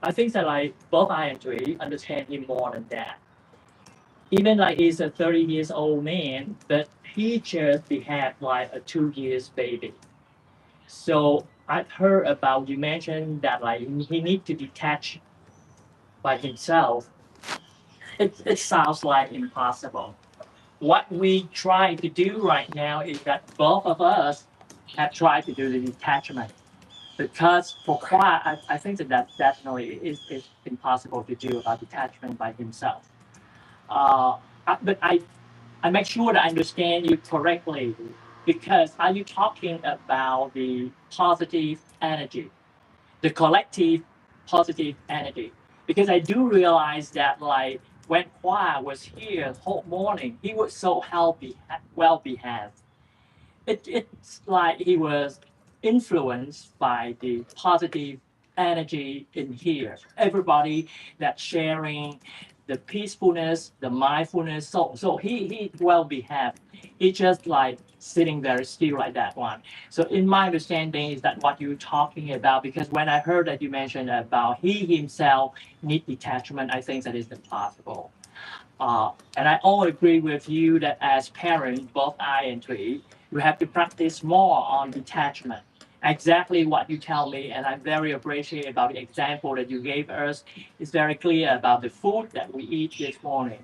I think that like both I and Dre understand him more than that. Even like he's a 30 years old man, but he just had like a 2 years baby. So I've heard about you mentioned that like he need to detach by himself. It sounds like impossible. What we try to do right now is that both of us have tried to do the detachment because for Khoa, I think that definitely is impossible to do a detachment by himself. But I make sure that I understand you correctly because are you talking about the positive energy, the collective positive energy? Because I do realize that like when Khoa was here the whole morning, he was so healthy, well behaved. It's like he was influenced by the positive energy in here. Everybody that sharing the peacefulness, the mindfulness. So he well behaved. He just like sitting very still like that one. So in my understanding is that what you're talking about, because when I heard that you mentioned about he himself need detachment, I think that is impossible. And I all agree with you that as parents, both I and Thủy, we have to practice more on detachment. Exactly what you tell me, and I'm very appreciative about the example that you gave us. It's very clear about the food that we eat this morning.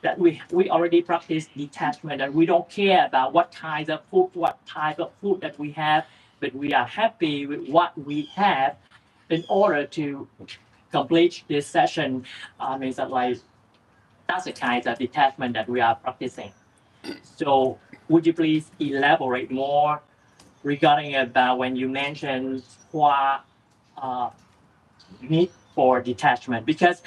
That we already practice detachment, and we don't care about what kinds of food, what type of food that we have, but we are happy with what we have in order to complete this session. Is that like that's the kind of detachment that we are practicing. So would you please elaborate more regarding about when you mentioned what uh, need for detachment? Because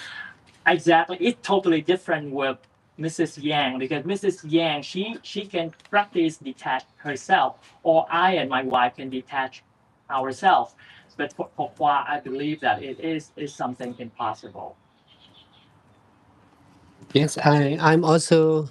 exactly it's totally different with Mrs. Yang because Mrs. Yang she can practice detach herself, or I and my wife can detach ourselves. But for Hua, I believe that it is something impossible. Yes, I'm also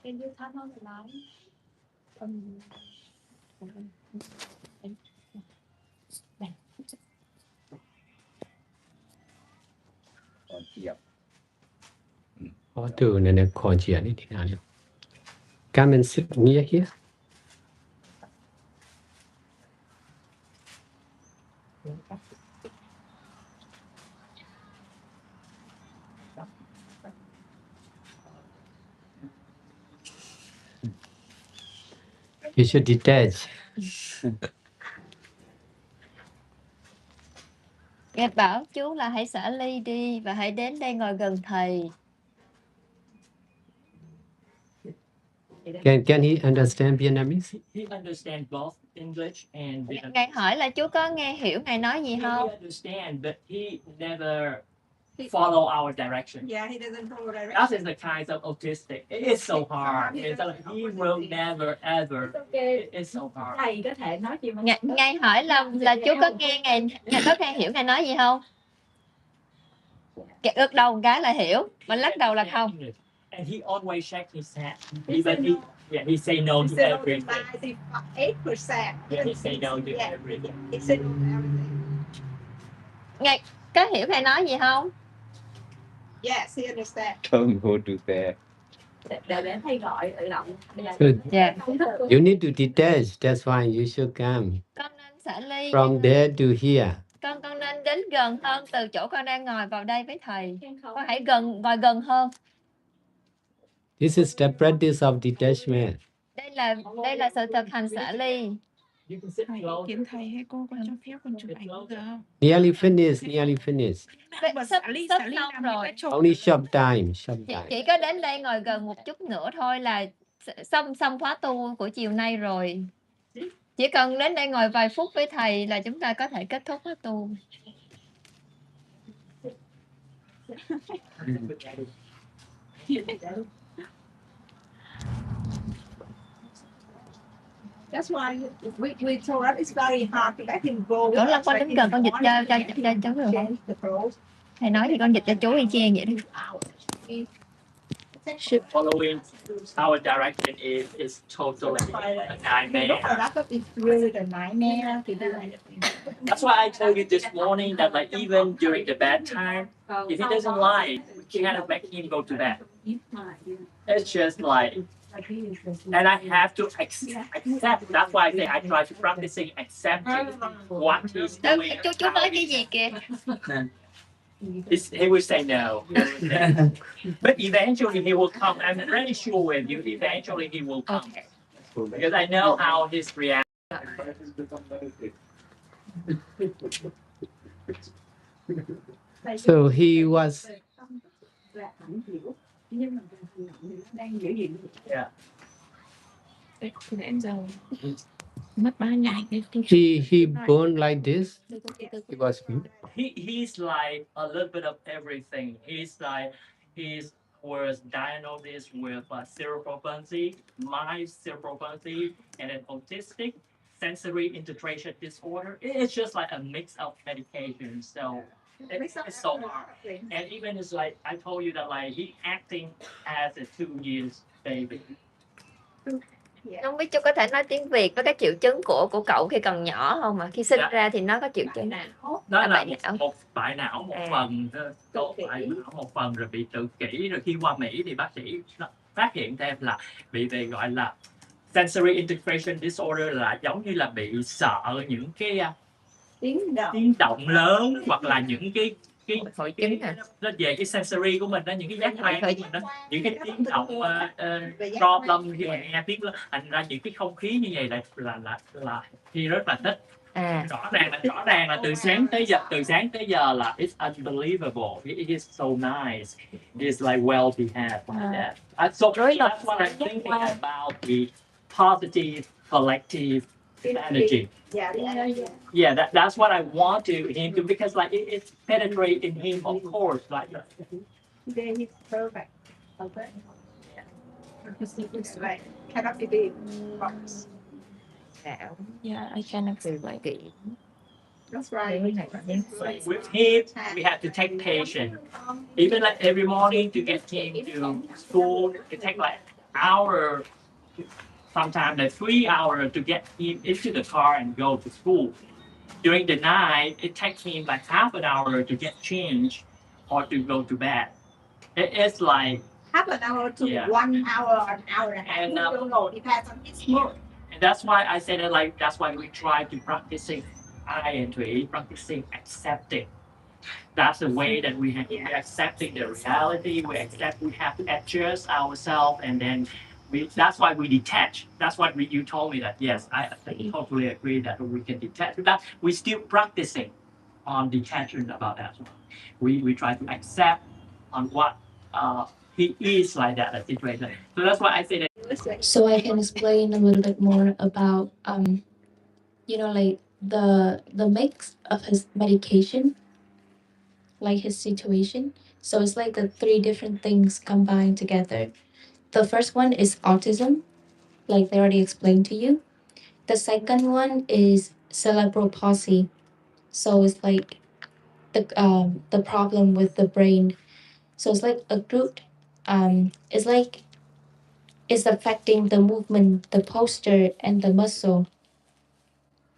Can you turn on the light? how to come and sit near here. You should detach. Nghe bảo chú là hãy xả ly đi và hãy đến đây ngồi gần thầy. Can he understand Vietnamese? He understands both English and Vietnamese. Ngài hỏi là chú có nghe hiểu Ngài nói gì He không? understands, but he never follow our direction. Yeah, he doesn't follow direction. That is the kind of autistic. It is so hard. It's like he will never ever. It's so hard. Thầy có thể nói gì mà Ngài hỏi là chú có nghe Ngài có nghe hiểu Ngài nói gì không? Gật đầu một cái là hiểu, mà lắc đầu là không. And he always shake his head. He say no to everything. 8%. Yeah, he say no to everything. He said no to everything. Ngài có hiểu Ngài nói gì không? Yes, he understands. Don't go to there. Để đến thay gọi tự động. Good. Yeah. You need to detach. That's why you should come Con nên xả ly. from there to here. Con nên đến gần hơn từ chỗ con đang ngồi vào đây với thầy. Con hãy ngồi gần hơn. This is the practice of detachment. Đây là sự thực hành xả ly. Hỏi ý kiến thầy hay cô có cho phép con chụp ảnh được không? Nearly finished. Sắp xong rồi. Only short time. Chỉ có đến đây ngồi gần một chút nữa thôi là xong khóa tu của chiều nay rồi. Chỉ cần đến đây ngồi vài phút với thầy là chúng ta có thể kết thúc khóa tu. That's why we told him it's very hard to let him go. Ủa Lâm, con đứng gần con dịch cho cháu được không? Thầy nói thì con dịch cho chú y chang vậy đi. Following our direction is totally a nightmare. That's why I told you this morning that like even during the bad time, if he doesn't like, we cannot make him go to bed. It's just like, and I have to accept. That's why I say I try to practicing accepting what he's doing. Chú nói cái gì kìa? He will say no. But eventually he will come. I'm pretty sure with you. Eventually he will come. Okay. Because I know how his reaction. So he was Yeah. Nãy giờ mất 3 ngày nên tôi he born like this. He was He's like a little bit of everything. He was diagnosed with cerebral palsy, mild cerebral palsy, and then autistic sensory integration disorder. It's just like a mix of medications. So it's so hard. And even it's like I told you that like he acting as a 2 years baby. Không biết chú có thể nói tiếng Việt với các triệu chứng của cậu khi còn nhỏ không mà khi sinh ra thì nó có triệu chứng nào? Đó là bại não. một bại não một phần, có bại não một phần rồi bị tự kỷ, rồi khi qua Mỹ thì bác sĩ phát hiện thêm là bị về gọi là sensory integration disorder, là giống như là bị sợ những cái tiếng động lớn hoặc là những cái Hội chứng à? nó về cái sensory của mình đó, những cái giác quan của mình đó, những cái tiếng động problem khi mà nghe tiếng lớn, thành ra những cái không khí như vậy là khi rất là thích. Rõ ràng là từ sáng tới giờ là it's unbelievable. It is so nice. It is like well behaved like that. So that's what I'm thinking about the positive collective energy. Yeah, that's what I want him to, because like it penetrates in him, of course. Like Today he's perfect. Okay. Right. Cannot be box. Yeah, I cannot feel like That's right. with him, we have to take patience. Even like every morning to get him to school, it takes like hour, sometimes like 3 hours to get him into the car and go to school. During the night, it takes him like half an hour to get changed or to go to bed. It's like half an hour to 1 hour or an hour and a half. And, We don't know. Depends on his mood. And that's why I said that like that's why we try to practicing I practicing accepting. That's the way that we have we're accepting the reality. We have to adjust ourselves, and then that's why we detach. That's what you told me that yes, I totally agree that we can detach. But we still practicing on detachment about that. We try to accept on what he is like that situation. So that's why I say that. So I can explain a little bit more about like the mix of his medication, like his situation. So it's like the three different things combined together. The first one is autism, like they already explained to you. The second one is cerebral palsy. So it's like the problem with the brain. So it's like a group. It's like it's affecting the movement, the posture, and the muscle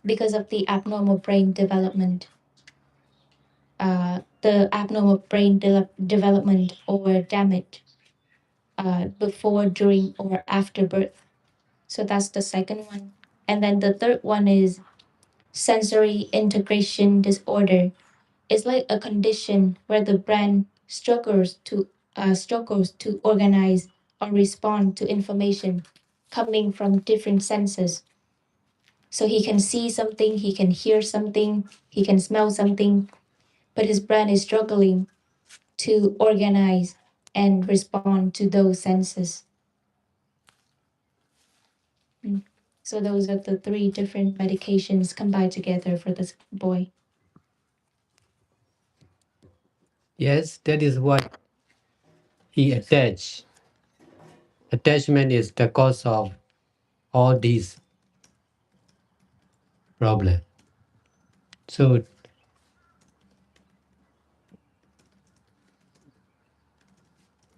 because of the abnormal brain development. The abnormal brain development or damage before, during, or after birth. So that's the second one. And then the third one is sensory integration disorder. It's like a condition where the brain struggles to organize or respond to information coming from different senses. So he can see something, he can hear something, he can smell something, but his brain is struggling to organize and respond to those senses. So those are the three different medications combined together for this boy. Yes, that is what he attached. Attachment is the cause of all these problem. So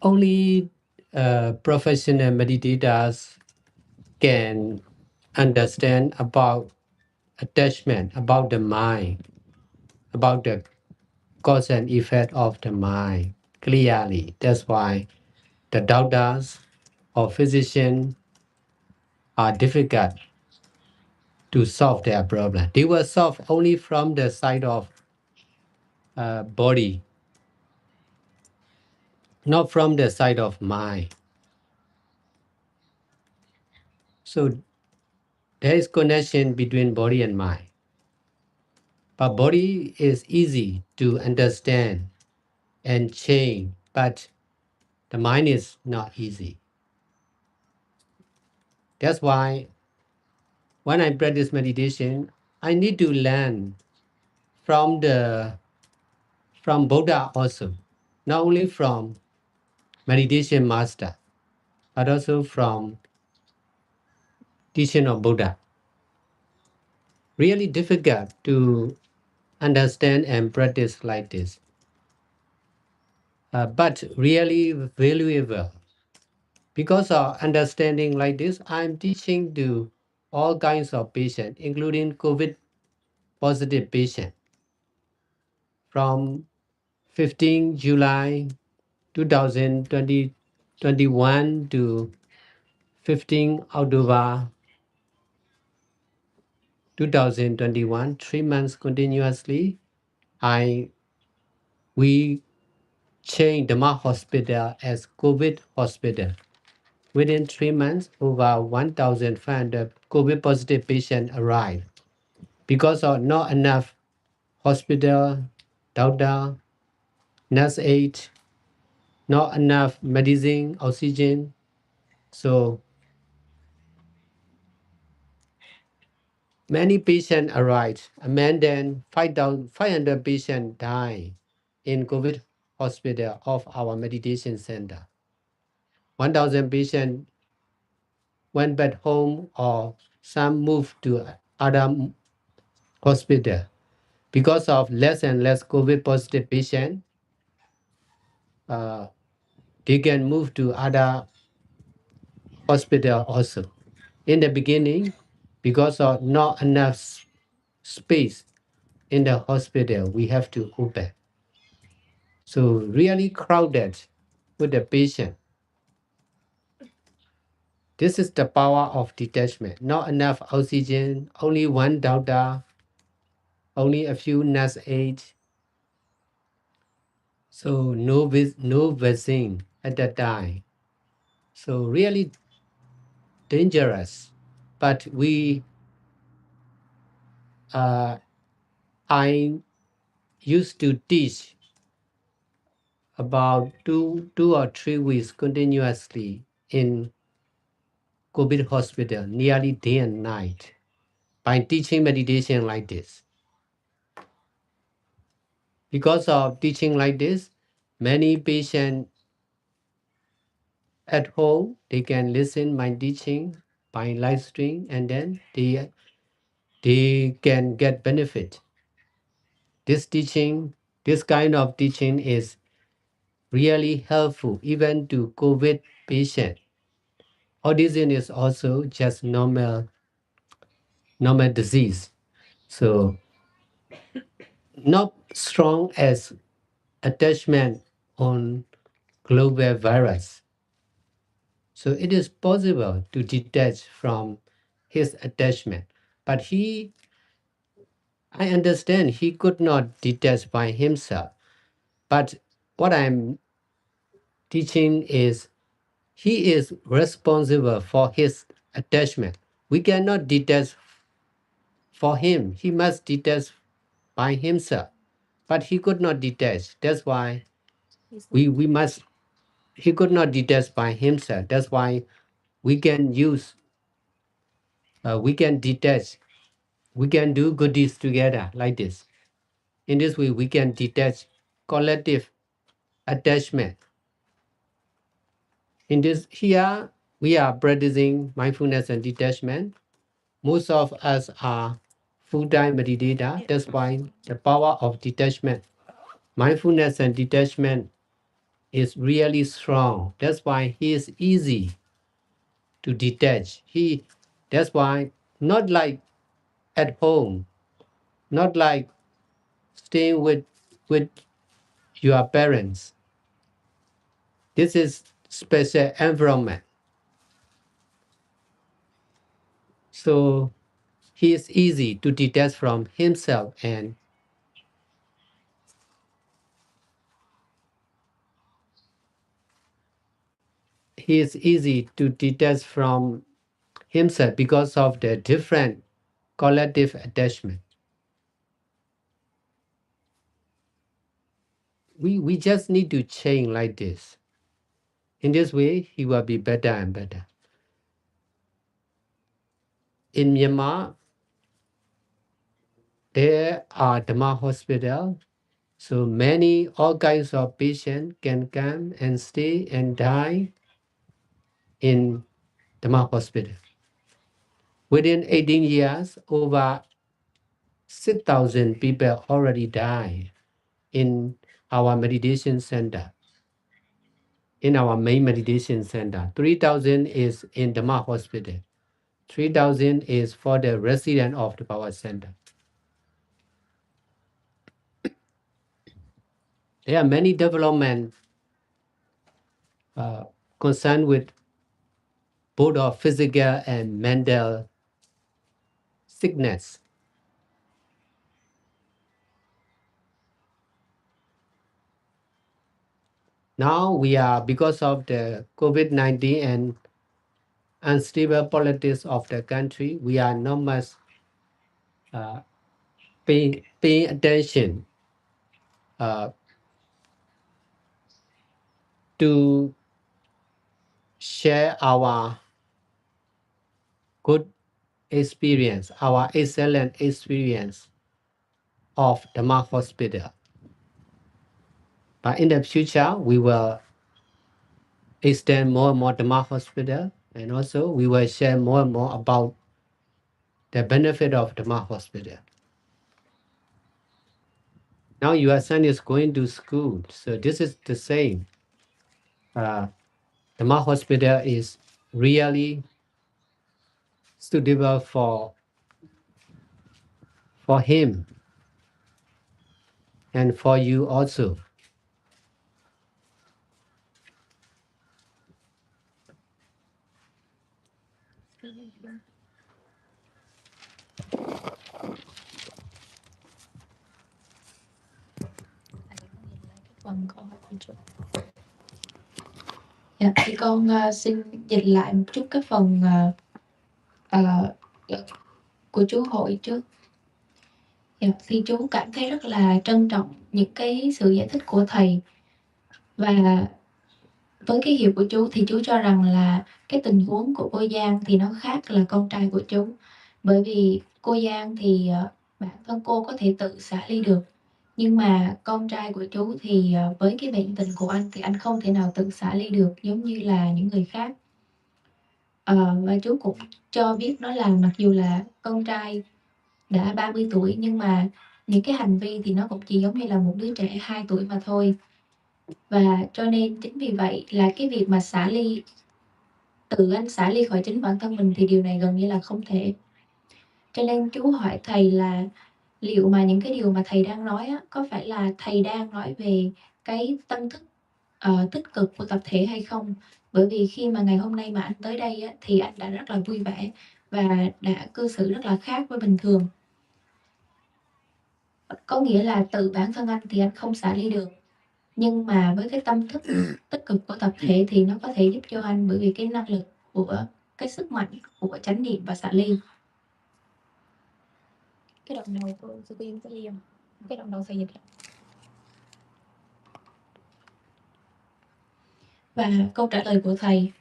only professional meditators can understand about attachment, about the mind, about the cause and effect of the mind clearly. That's why the doctors or physicians are difficult to solve their problem. They will solve only from the side of body, not from the side of mind. So there is connection between body and mind. But body is easy to understand and change, but the mind is not easy. That's why when I practice meditation, I need to learn from Buddha also, not only from meditation master, but also from teaching of Buddha. Really difficult to understand and practice like this, but really valuable. Because of understanding like this, I'm teaching to all kinds of patients, including COVID positive patients. From 15 July 2021 to 15 October 2021, 3 months continuously, we changed the hospital as COVID hospital. Within 3 months, over 1,500 COVID positive patients arrived. Because of not enough hospital, doctor, nurse aid, not enough medicine, oxygen. So many patients arrived. And then 500 patients died in COVID hospital of our meditation center. 1,000 patients went back home or some moved to other hospital. Because of less and less COVID positive patients, they can move to other hospital also. In the beginning, because of not enough space in the hospital, we have to open. So really crowded with the patient. This is the power of detachment. Not enough oxygen, only one doctor, only a few nurse aides. So no vaccine at that time. So really dangerous. But I used to teach about two or 3 weeks continuously in COVID hospital, nearly day and night, by teaching meditation like this. Because of teaching like this, many patients at home, they can listen my teaching by live stream, and then they can get benefit. This teaching, this kind of teaching is really helpful even to COVID patient. Autism is also just normal disease. So not strong as attachment on global virus. So it is possible to detach from his attachment. But I understand he could not detach by himself. But what I'm teaching is he is responsible for his attachment. We cannot detach for him. He must detach by himself. But he could not detach. That's why we must, he could not detach by himself. That's why we can we can detach, we can do good deeds together like this. In this way, we can detach collective attachment. In this here, we are practicing mindfulness and detachment. Most of us are full-time meditator. That's why the power of detachment, mindfulness and detachment is really strong. That's why he is easy to detach. That's why not like at home, not like staying with your parents. This is special environment. So he is easy to detach from himself, and he is easy to detach from himself because of the different collective attachment. We just need to change like this. In this way, he will be better and better. In Myanmar, there are Dhamma hospital, so many all kinds of patients can come and stay and die in Dhamma hospital. Within 18 years, over 6,000 people already died in our meditation center. In our main meditation center, 3,000 is in Dhamma hospital. 3,000 is for the resident of the power center. There are many development concerned with both of physical and mental sickness. Now we are, because of the COVID-19 and unstable politics of the country, we are not much paying attention to share our good experience, our excellent experience of Dhamma hospital. But in the future, we will extend more and more Dhamma hospital, and also we will share more and more about the benefit of Dhamma hospital. Now your son is going to school, so this is the same. Dhamma hospital is really suitable for him and for you also. Phần câu hỏi của chú. Dạ, thì con xin dịch lại một chút cái phần của chú Hội trước. Dạ, thì chú cảm thấy rất là trân trọng những cái sự giải thích của thầy, và với cái hiểu của chú thì chú cho rằng là cái tình huống của cô Giang thì nó khác là con trai của chú, bởi vì cô Giang thì bản thân cô có thể tự xả ly được, nhưng mà con trai của chú thì với cái bệnh tình của anh thì anh không thể nào tự xả ly được giống như là những người khác. Và chú cũng cho biết đó là mặc dù là con trai đã 30 tuổi nhưng mà những cái hành vi thì nó cũng chỉ giống như là một đứa trẻ 2 tuổi mà thôi. Và cho nên chính vì vậy là cái việc mà xả ly, tự anh xả ly khỏi chính bản thân mình thì điều này gần như là không thể. Cho nên chú hỏi thầy là liệu mà những cái điều mà thầy đang nói á, có phải là thầy đang nói về cái tâm thức tích cực của tập thể hay không? Bởi vì khi mà ngày hôm nay mà anh tới đây á, thì anh đã rất là vui vẻ và đã cư xử rất là khác với bình thường. Có nghĩa là tự bản thân anh thì anh không xả ly được, nhưng mà với cái tâm thức tích cực của tập thể thì nó có thể giúp cho anh, bởi vì cái năng lực của cái sức mạnh của chánh niệm và xả ly. Cái đoạn đầu của sư tiên sẽ ly không? Cái đoạn đầu thầy dịch. Và câu trả lời của thầy: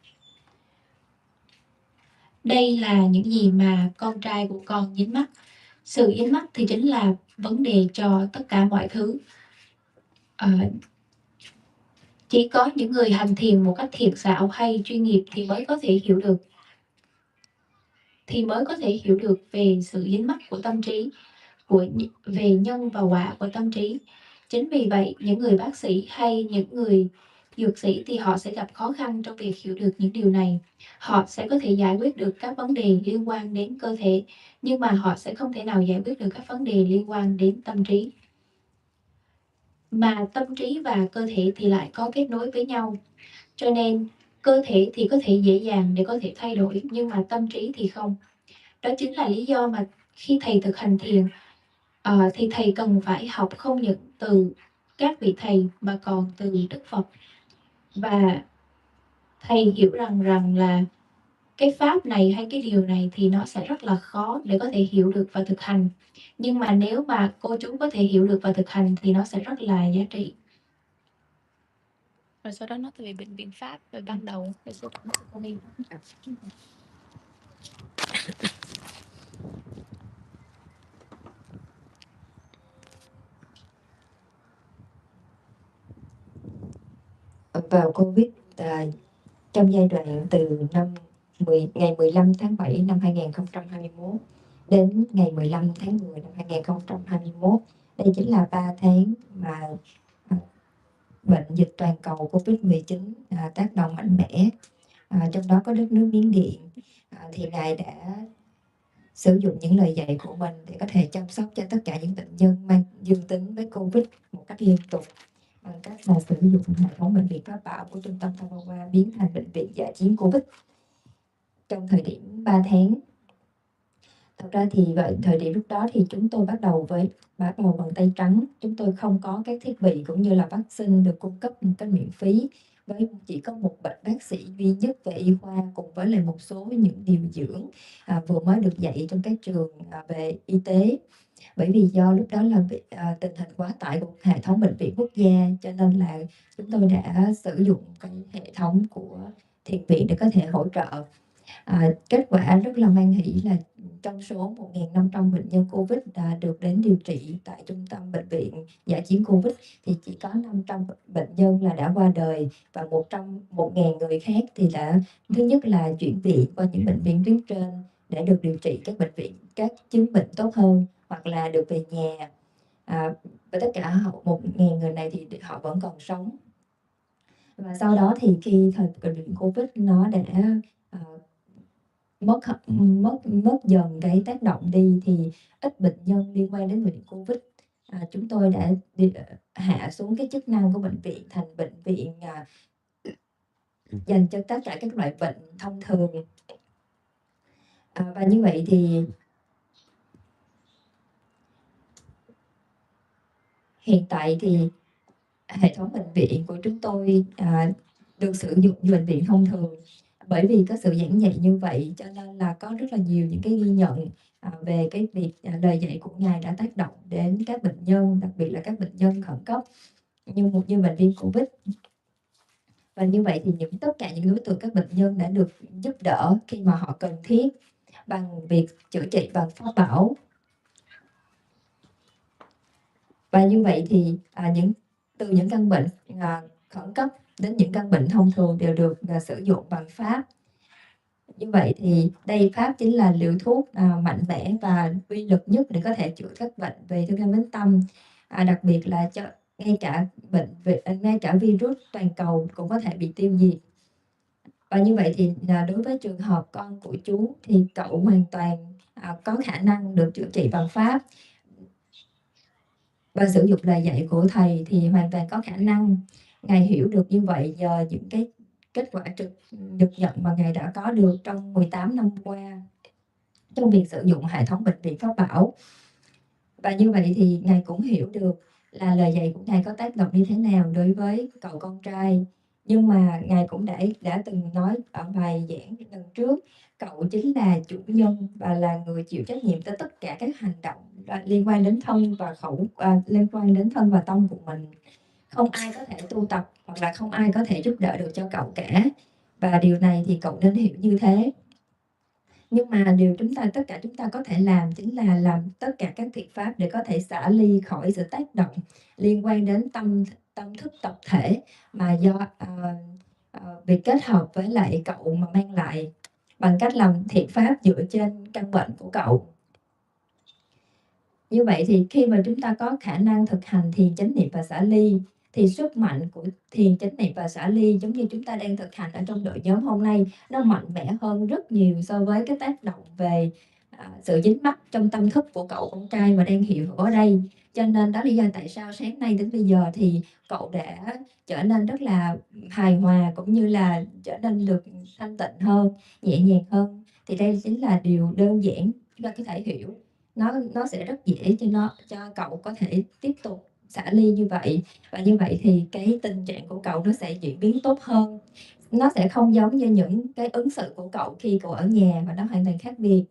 đây là những gì mà con trai của con dính mắc. Sự dính mắc thì chính là vấn đề cho tất cả mọi thứ. Chỉ có những người hành thiền một cách thiện xảo hay chuyên nghiệp thì mới có thể hiểu được. thì mới có thể hiểu được về sự dính mắc của tâm trí, về nhân và quả của tâm trí. Chính vì vậy, những người bác sĩ hay những người dược sĩ thì họ sẽ gặp khó khăn trong việc hiểu được những điều này. Họ sẽ có thể giải quyết được các vấn đề liên quan đến cơ thể, nhưng mà họ sẽ không thể nào giải quyết được các vấn đề liên quan đến tâm trí. Mà tâm trí và cơ thể thì lại có kết nối với nhau. Cho nên cơ thể thì có thể dễ dàng để có thể thay đổi, nhưng mà tâm trí thì không. Đó chính là lý do mà khi thầy thực hành thiền, thì thầy cần phải học không những từ các vị thầy mà còn từ Đức Phật. Và thầy hiểu rằng là cái pháp này hay cái điều này thì nó sẽ rất là khó để có thể hiểu được và thực hành. Nhưng mà nếu mà cô chú có thể hiểu được và thực hành thì nó sẽ rất là giá trị. Rồi sau đó nói về bệnh viện Pháp rồi ban đầu rồi sau đó nó sẽ có đi. Vào Covid trong giai đoạn từ ngày 15 tháng 7 năm 2021 đến ngày 15 tháng 10 năm 2021. Đây chính là 3 tháng mà bệnh dịch toàn cầu Covid-19 tác động mạnh mẽ. Trong đó có đất nước Miến Điện. Thì Ngài đã sử dụng những lời dạy của mình để có thể chăm sóc cho tất cả những bệnh nhân mang dương tính với Covid một cách liên tục, bằng cách là sử dụng hệ thống bệnh viện Pháp Bảo của Trung tâm Tamawa biến thành bệnh viện dã chiến Covid trong thời điểm 3 tháng. Thật ra thì vậy, thời điểm lúc đó thì chúng tôi bắt đầu bằng tay trắng. Chúng tôi không có các thiết bị cũng như là vaccine được cung cấp một cách miễn phí, với chỉ có một bệnh bác sĩ duy nhất về y khoa cùng với lại một số những điều dưỡng vừa mới được dạy trong các trường về y tế. Bởi vì do lúc đó là tình hình quá tải của hệ thống bệnh viện quốc gia, cho nên là chúng tôi đã sử dụng cái hệ thống của thiền viện để có thể hỗ trợ. Kết quả rất là mang hỷ là trong số 1.500 bệnh nhân Covid đã được đến điều trị tại trung tâm bệnh viện dã chiến Covid thì chỉ có 500 bệnh nhân là đã qua đời, và 1.000 người khác thì đã thứ nhất là chuyển viện qua những bệnh viện tuyến trên để được điều trị các chứng bệnh tốt hơn, hoặc là được về nhà. Và tất cả 1.000 người này thì họ vẫn còn sống. Và sau đó thì khi thời bệnh Covid nó đã mất dần cái tác động đi thì ít bệnh nhân liên quan đến bệnh Covid. Chúng tôi đã hạ xuống cái chức năng của bệnh viện thành bệnh viện dành cho tất cả các loại bệnh thông thường. Và như vậy thì hiện tại thì hệ thống bệnh viện của chúng tôi được sử dụng như bệnh viện thông thường. Bởi vì có sự giảng dạy như vậy cho nên là có rất là nhiều những cái ghi nhận về cái việc lời dạy của Ngài đã tác động đến các bệnh nhân, đặc biệt là các bệnh nhân khẩn cấp như bệnh viên Covid. Và như vậy thì tất cả những đối tượng các bệnh nhân đã được giúp đỡ khi mà họ cần thiết bằng việc chữa trị bằng pháp bảo. Và như vậy thì từ những căn bệnh khẩn cấp đến những căn bệnh thông thường đều được sử dụng bằng pháp. Như vậy thì đây pháp chính là liều thuốc mạnh mẽ và uy lực nhất để có thể chữa các bệnh về thương đến tâm, đặc biệt là ngay cả virus toàn cầu cũng có thể bị tiêu diệt. Và như vậy thì đối với trường hợp con của chú thì cậu hoàn toàn có khả năng được chữa trị bằng pháp, và sử dụng lời dạy của thầy thì hoàn toàn có khả năng. Ngài hiểu được như vậy nhờ những cái kết quả được nhận mà Ngài đã có được trong 18 năm qua trong việc sử dụng hệ thống bệnh viện Pháp Bảo. Và như vậy thì Ngài cũng hiểu được là lời dạy của Ngài có tác động như thế nào đối với cậu con trai. Nhưng mà Ngài cũng đã từng nói ở bài giảng lần trước, cậu chính là chủ nhân và là người chịu trách nhiệm tới tất cả các hành động liên quan đến thân và tâm của mình. Không ai có thể tu tập hoặc là không ai có thể giúp đỡ được cho cậu cả. Và điều này thì cậu nên hiểu như thế. Nhưng mà điều tất cả chúng ta có thể làm chính là làm tất cả các thiện pháp để có thể xả ly khỏi sự tác động liên quan đến tâm thức tập thể mà do việc kết hợp với lại cậu mà mang lại. bằng cách làm thiện pháp dựa trên căn bệnh của cậu. Như vậy thì khi mà chúng ta có khả năng thực hành thiền chánh niệm và xả ly thì sức mạnh của thiền chánh niệm và xả ly giống như chúng ta đang thực hành ở trong đội nhóm hôm nay nó mạnh mẽ hơn rất nhiều so với cái tác động về sự dính mắc trong tâm thức của cậu con trai mà đang hiện hữu ở đây. Cho nên đó là lý do tại sao sáng nay đến bây giờ thì cậu đã trở nên rất là hài hòa cũng như là trở nên được thanh tịnh hơn, nhẹ nhàng hơn. Thì đây chính là điều đơn giản chúng ta có thể hiểu. Nó sẽ rất dễ cho cậu có thể tiếp tục xả ly như vậy, và như vậy thì cái tình trạng của cậu nó sẽ diễn biến tốt hơn. Nó sẽ không giống như những cái ứng xử của cậu khi cậu ở nhà, và nó hoàn toàn khác biệt.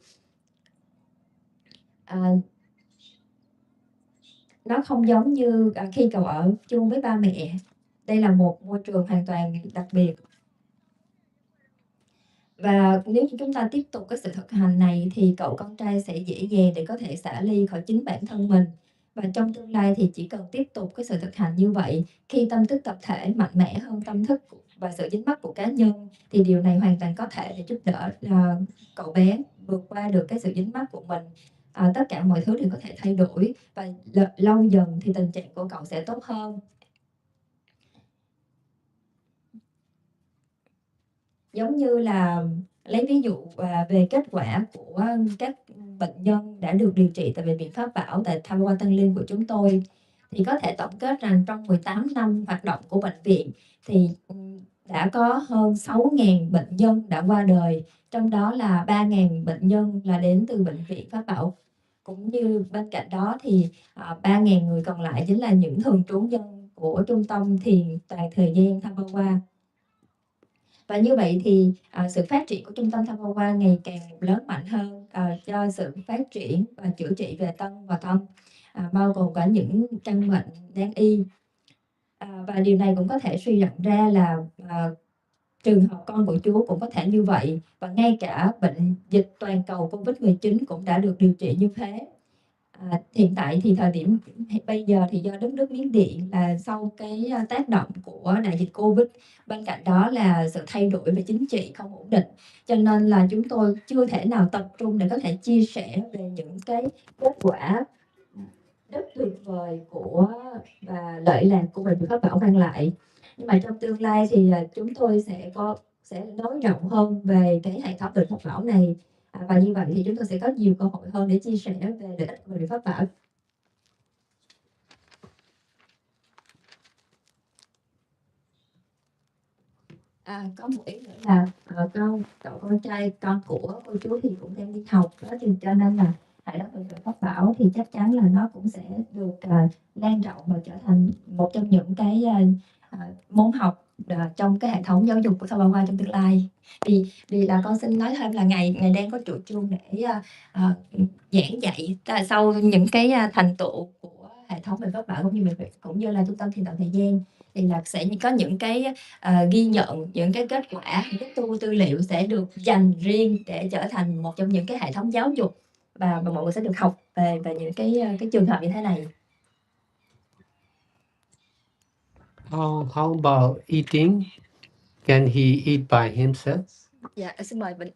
Nó không giống như khi cậu ở chung với ba mẹ. Đây là một môi trường hoàn toàn đặc biệt. Và nếu như chúng ta tiếp tục cái sự thực hành này thì cậu con trai sẽ dễ dàng để có thể xả ly khỏi chính bản thân mình. Và trong tương lai thì chỉ cần tiếp tục cái sự thực hành như vậy, khi tâm thức tập thể mạnh mẽ hơn tâm thức và sự dính mắc của cá nhân, thì điều này hoàn toàn có thể để giúp đỡ cậu bé vượt qua được cái sự dính mắc của mình. Tất cả mọi thứ đều có thể thay đổi, và lâu dần thì tình trạng của cậu sẽ tốt hơn. Giống như là lấy ví dụ về kết quả của các bệnh nhân đã được điều trị tại Bệnh viện Pháp Bảo tại Tham Quan Tân Liên của chúng tôi, thì có thể tổng kết rằng trong 18 năm hoạt động của bệnh viện thì đã có hơn 6.000 bệnh nhân đã qua đời, trong đó là 3.000 bệnh nhân là đến từ Bệnh viện Pháp Bảo. Cũng như bên cạnh đó thì 3.000 người còn lại chính là những thường trú nhân của Trung tâm Thiền toàn thời gian Tham Qua. Và như vậy thì sự phát triển của Trung tâm Tham Qua ngày càng lớn mạnh hơn cho sự phát triển và chữa trị về tâm và tâm, bao gồm cả những căn bệnh nan y. Và điều này cũng có thể suy luận ra là trường hợp con của Chúa cũng có thể như vậy, và ngay cả bệnh dịch toàn cầu Covid-19 cũng đã được điều trị như thế. Hiện tại thì thời điểm bây giờ thì do đất nước Miến Điện là sau cái tác động của đại dịch Covid, bên cạnh đó là sự thay đổi về chính trị không ổn định, cho nên là chúng tôi chưa thể nào tập trung để có thể chia sẻ về những cái kết quả rất tuyệt vời và lợi lạc của Bệnh viện Pháp Bảo mang lại. Nhưng mà trong tương lai thì chúng tôi sẽ nói rộng hơn về cái hệ thống Bệnh viện Pháp Bảo này. Và như vậy thì chúng tôi sẽ có nhiều cơ hội hơn để chia sẻ về lợi ích của Bệnh viện Pháp Bảo. Có một ý nữa là cậu con trai con của cô chú thì cũng đang đi học đó, thì cho nên là hệ thống Bệnh viện Pháp Bảo thì chắc chắn là nó cũng sẽ được lan rộng và trở thành một trong những cái môn học trong cái hệ thống giáo dục của Sabawa trong tương lai. Vì là con xin nói thêm là ngày đang có chủ trương để giảng dạy sau những cái thành tựu của hệ thống Bệnh viện Pháp Bảo cũng như là Trung tâm Thiền Tận Thời Gian, thì là sẽ có những cái ghi nhận những cái kết quả, những cái tư liệu sẽ được dành riêng để trở thành một trong những cái hệ thống giáo dục, và mọi người sẽ được học về những cái trường hợp như thế này. How about eating? Can he eat by himself? Dạ, xin mời Vĩnh.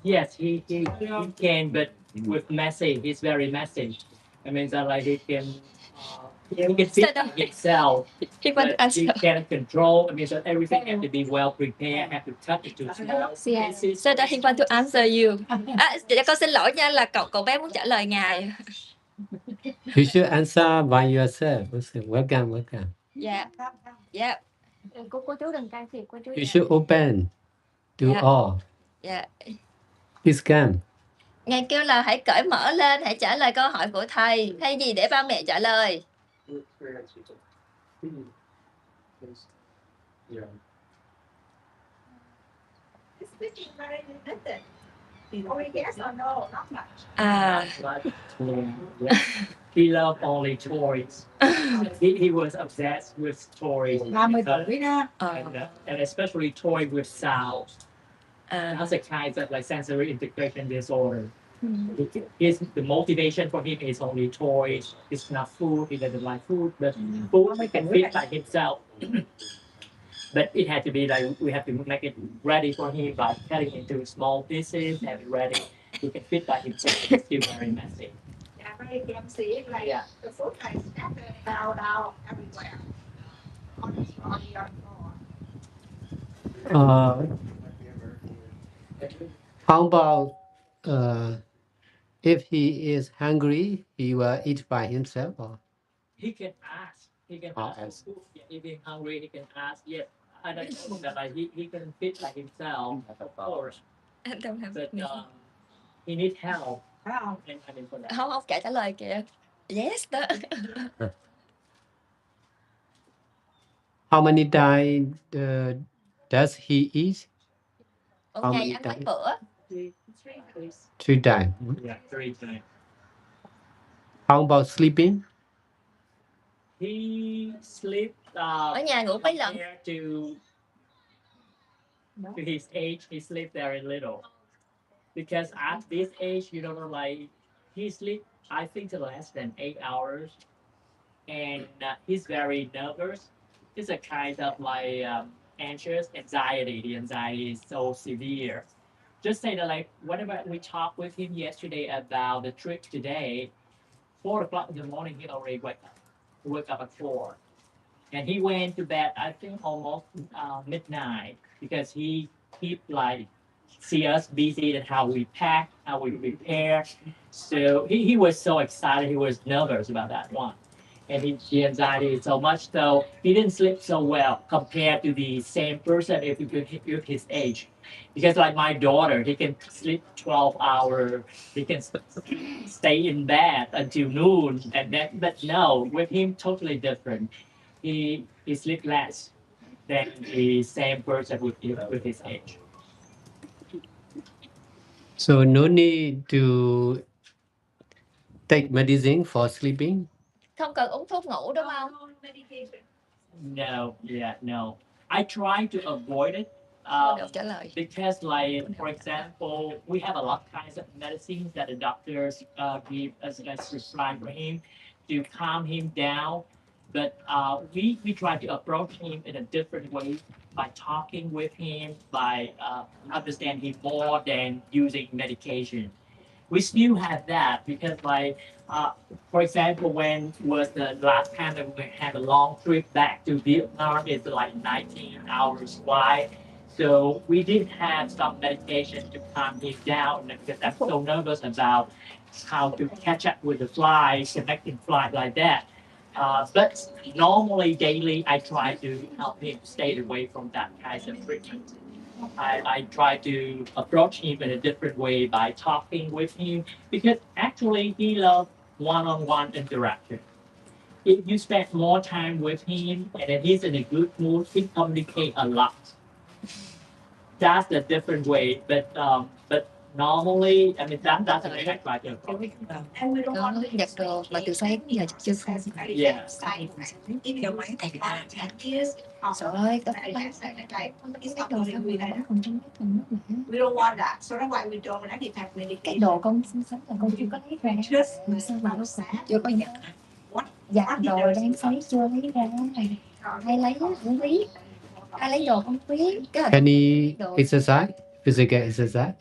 Yes, he can, but with messy. He's very messy. I mean that like he can feed himself. He But he can't control. I mean that everything have to be well prepared, have to touch it to smell. So that he want to answer you. Dạ, con xin lỗi nha, là cậu bé muốn trả lời ngài. You should answer by yourself. Welcome. Dạ. Dạ. Cô chú đừng can thiệp, cô chú. You should open to all. Dạ. Please come. Ngài kêu là hãy cởi mở lên, hãy trả lời câu hỏi của thầy, thay vì để ba mẹ trả lời. Yes or no, not much. He loved only toys. He was obsessed with toys. 30 tuổi đó. And especially toys with sound. That's a kind of like sensory integration disorder. The motivation for him is only toys. It's not food. He doesn't like food, but food he can feed by himself. but it had to be like we have to make it ready for him by cutting into small pieces, have it ready. He can fit by himself. It's still very messy. Yeah, very clumsy. Like Yeah. the food like scattered out everywhere. On the floor, on the floor. How about if he is hungry, he will eat by himself, or He can ask. He can Oh, ask for food. Yeah, if he's hungry, he can ask. Yeah, I don't know that like he can feed by himself, of course. Anh Tâm làm But gì? he need help. Wow. And I mean for that. Không, không, trả lời kìa. Yes đó. how many times does he eat? Một How ngày many ăn mấy times? bữa? Three times. Yeah, 3 times. How about sleeping? He sleep Ở nhà ngủ mấy lần? compared to his age, he sleep very little. Because at this age, you don't know, like he sleep, I think less than 8 hours, and he's very nervous. It's a kind of like anxious anxiety. The anxiety is so severe. Just say that like whenever we talked with him yesterday about the trip today, 4 o'clock in the morning he already wake up at 4, and he went to bed I think almost midnight because he keep like see us busy and how we pack, how we prepare. So he was so excited, he was nervous about that one. And the anxiety is so much so he didn't sleep so well compared to the same person if you could with his age. Because like my daughter, he can sleep 12 hours, he can stay in bed until noon, and then but no, with him totally different. He sleep less than the same person with his age. So no need to take medicine for sleeping. Không cần uống thuốc ngủ đúng không? No, yeah, no. I try to avoid it. Được trả lời. Because, like, for example, we have a lot of kinds of medicines that the doctors give us as prescribed for him to calm him down. But we try to approach him in a different way by talking with him, by understand him more than using medication. We still have that because like for example when was the last time that we had a long trip back to Vietnam, it's like 19 hours flight, so we did have some medication to calm him down because I'm so nervous about how to catch up with the flight, connecting flight like that. But normally daily I try to help him stay away from that kind of treatment. I try to approach him in a different way by talking with him because actually he loves one-on-one interaction. If you spend more time with him and then he's in a good mood, he communicates a lot. That's a different way, but normally, I mean that's the way I try to approach him. And we don't Có want to nhặt đồ mà từ sáng đến giờ chưa xong. Yeah. If máy thành 10 years, Trời ơi, tao phải bán cái đồ sao mà nó còn trong cái thùng nước nữa. we don't want that. So that's why we don't actually have Cái medication. đồ con sinh sống là con chưa có lấy ra. Just Mà sao mà nó còn chưa có nhận. Dạ đồ đang sấy chưa lấy ra. Ai lấy á, không biết. Ai lấy đồ không biết. Any exercise? Physical exercise?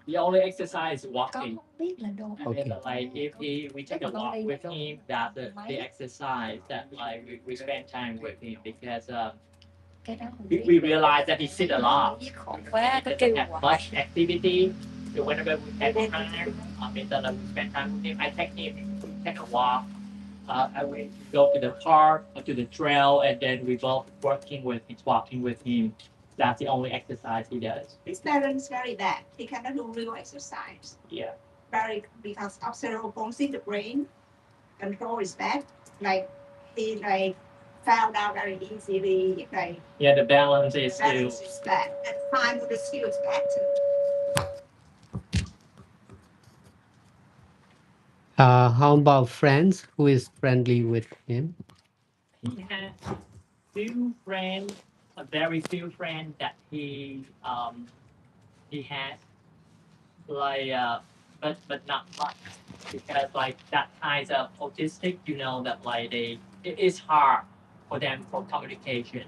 The only exercise is Con walking. không biết là đồ. And then, like if we take a walk with him, that the exercise that like we spend time with him because Cái đó we realize that he sit a lot. khổ quá, He có doesn't kêu have hoài. much activity. So whenever we have time, instead of spend time with him, I take him to take a walk. I will go to the park or to the trail, and then we both walking with him. That's the only exercise he does. his parents very bad. He cannot do real exercise. Yeah. Very because of cerebral palsy in the brain. Control is bad. Like he like found out very easily. Like Yeah, the balance is still. balance is bad. And time with the skill is bad too. How about friends? Who is friendly with him? He has few friends, a very few friends that he has like but not much because like that kind of autistic, you know that like it is hard for them for communication.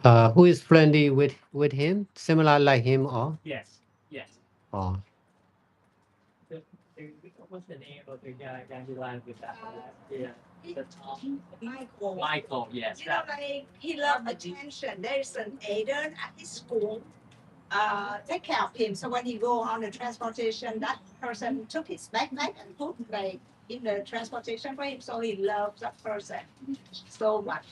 Who is friendly with him? Similar like him or? Yes, yes. Or What's the name of the guy who lied with that? Yeah, the Tom. Michael. Michael, yes. You know, like he loved attention. There's an aider at his school. Take care of him. So when he go on the transportation, that person took his backpack and put like in the transportation for him. So he loves that person so much.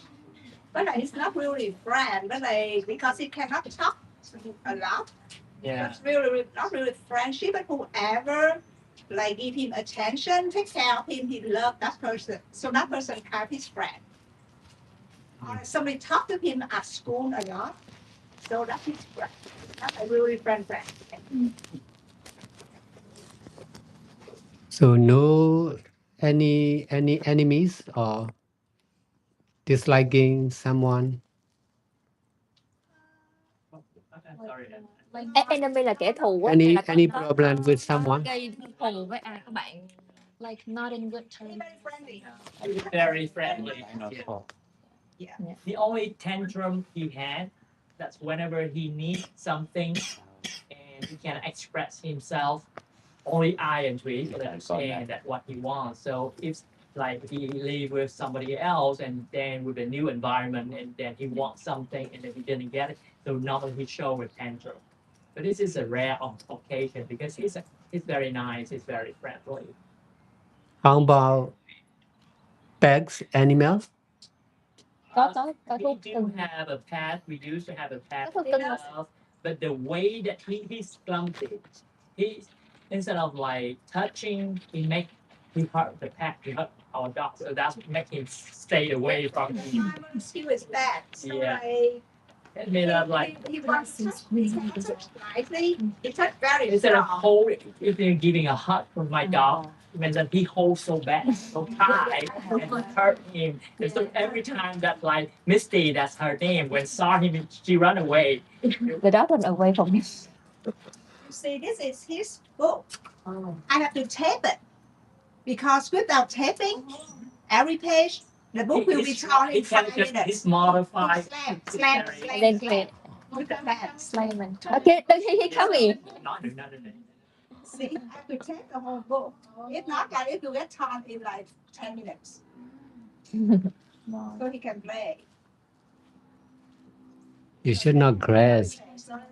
But like, it's not really friend, but like because he cannot talk a lot. Yeah. It's really not really friendship, but whoever like give him attention, take care of him, he loved that person. So that person kind his friend. Or somebody talk to him at school a lot. So that's his friend. That's a really friend. so no any enemies or disliking someone. Sorry. Enemy là kẻ thù á. Any Là có- any có- problem with có someone? gây thù với ai các bạn? Like not in good terms. Very friendly. Very friendly. Yeah. The only tantrum he had, that's whenever he needs something and he can express himself, only I and we understand that what he wants. So if like he live with somebody else and then with a new environment and then he wants something and then he didn't get it, so normally he show a tantrum. But this is a rare occasion because he's very nice, he's very friendly. How about pets, animals? Có We thuốc do cưng. have a pet. We used to have a pet, Có thuốc cưng. but the way that he's clumsy, he instead of like touching, he hurt the pet, he hurt our dog, so that's make him stay away from him. He was bad. So Yeah. like It made up like he wants to touch nicely. He touched very instead of strong. holding, if you're giving a hug from my dog, means that he holds so bad, so tight, and it hurt him. And so every time that like Misty, that's her name, when saw him, she run away. The dog run away from him. You see, this is his book. I have to tape it because without taping every page, the book will be torn in He 5 just minutes. he's modified. Slam. Then quit. With the pen. Slime and Okay, then he coming. Not. See, I have to tape the whole book. If not, like, it will get torn in like 10 minutes. So he can play. You should not grasp.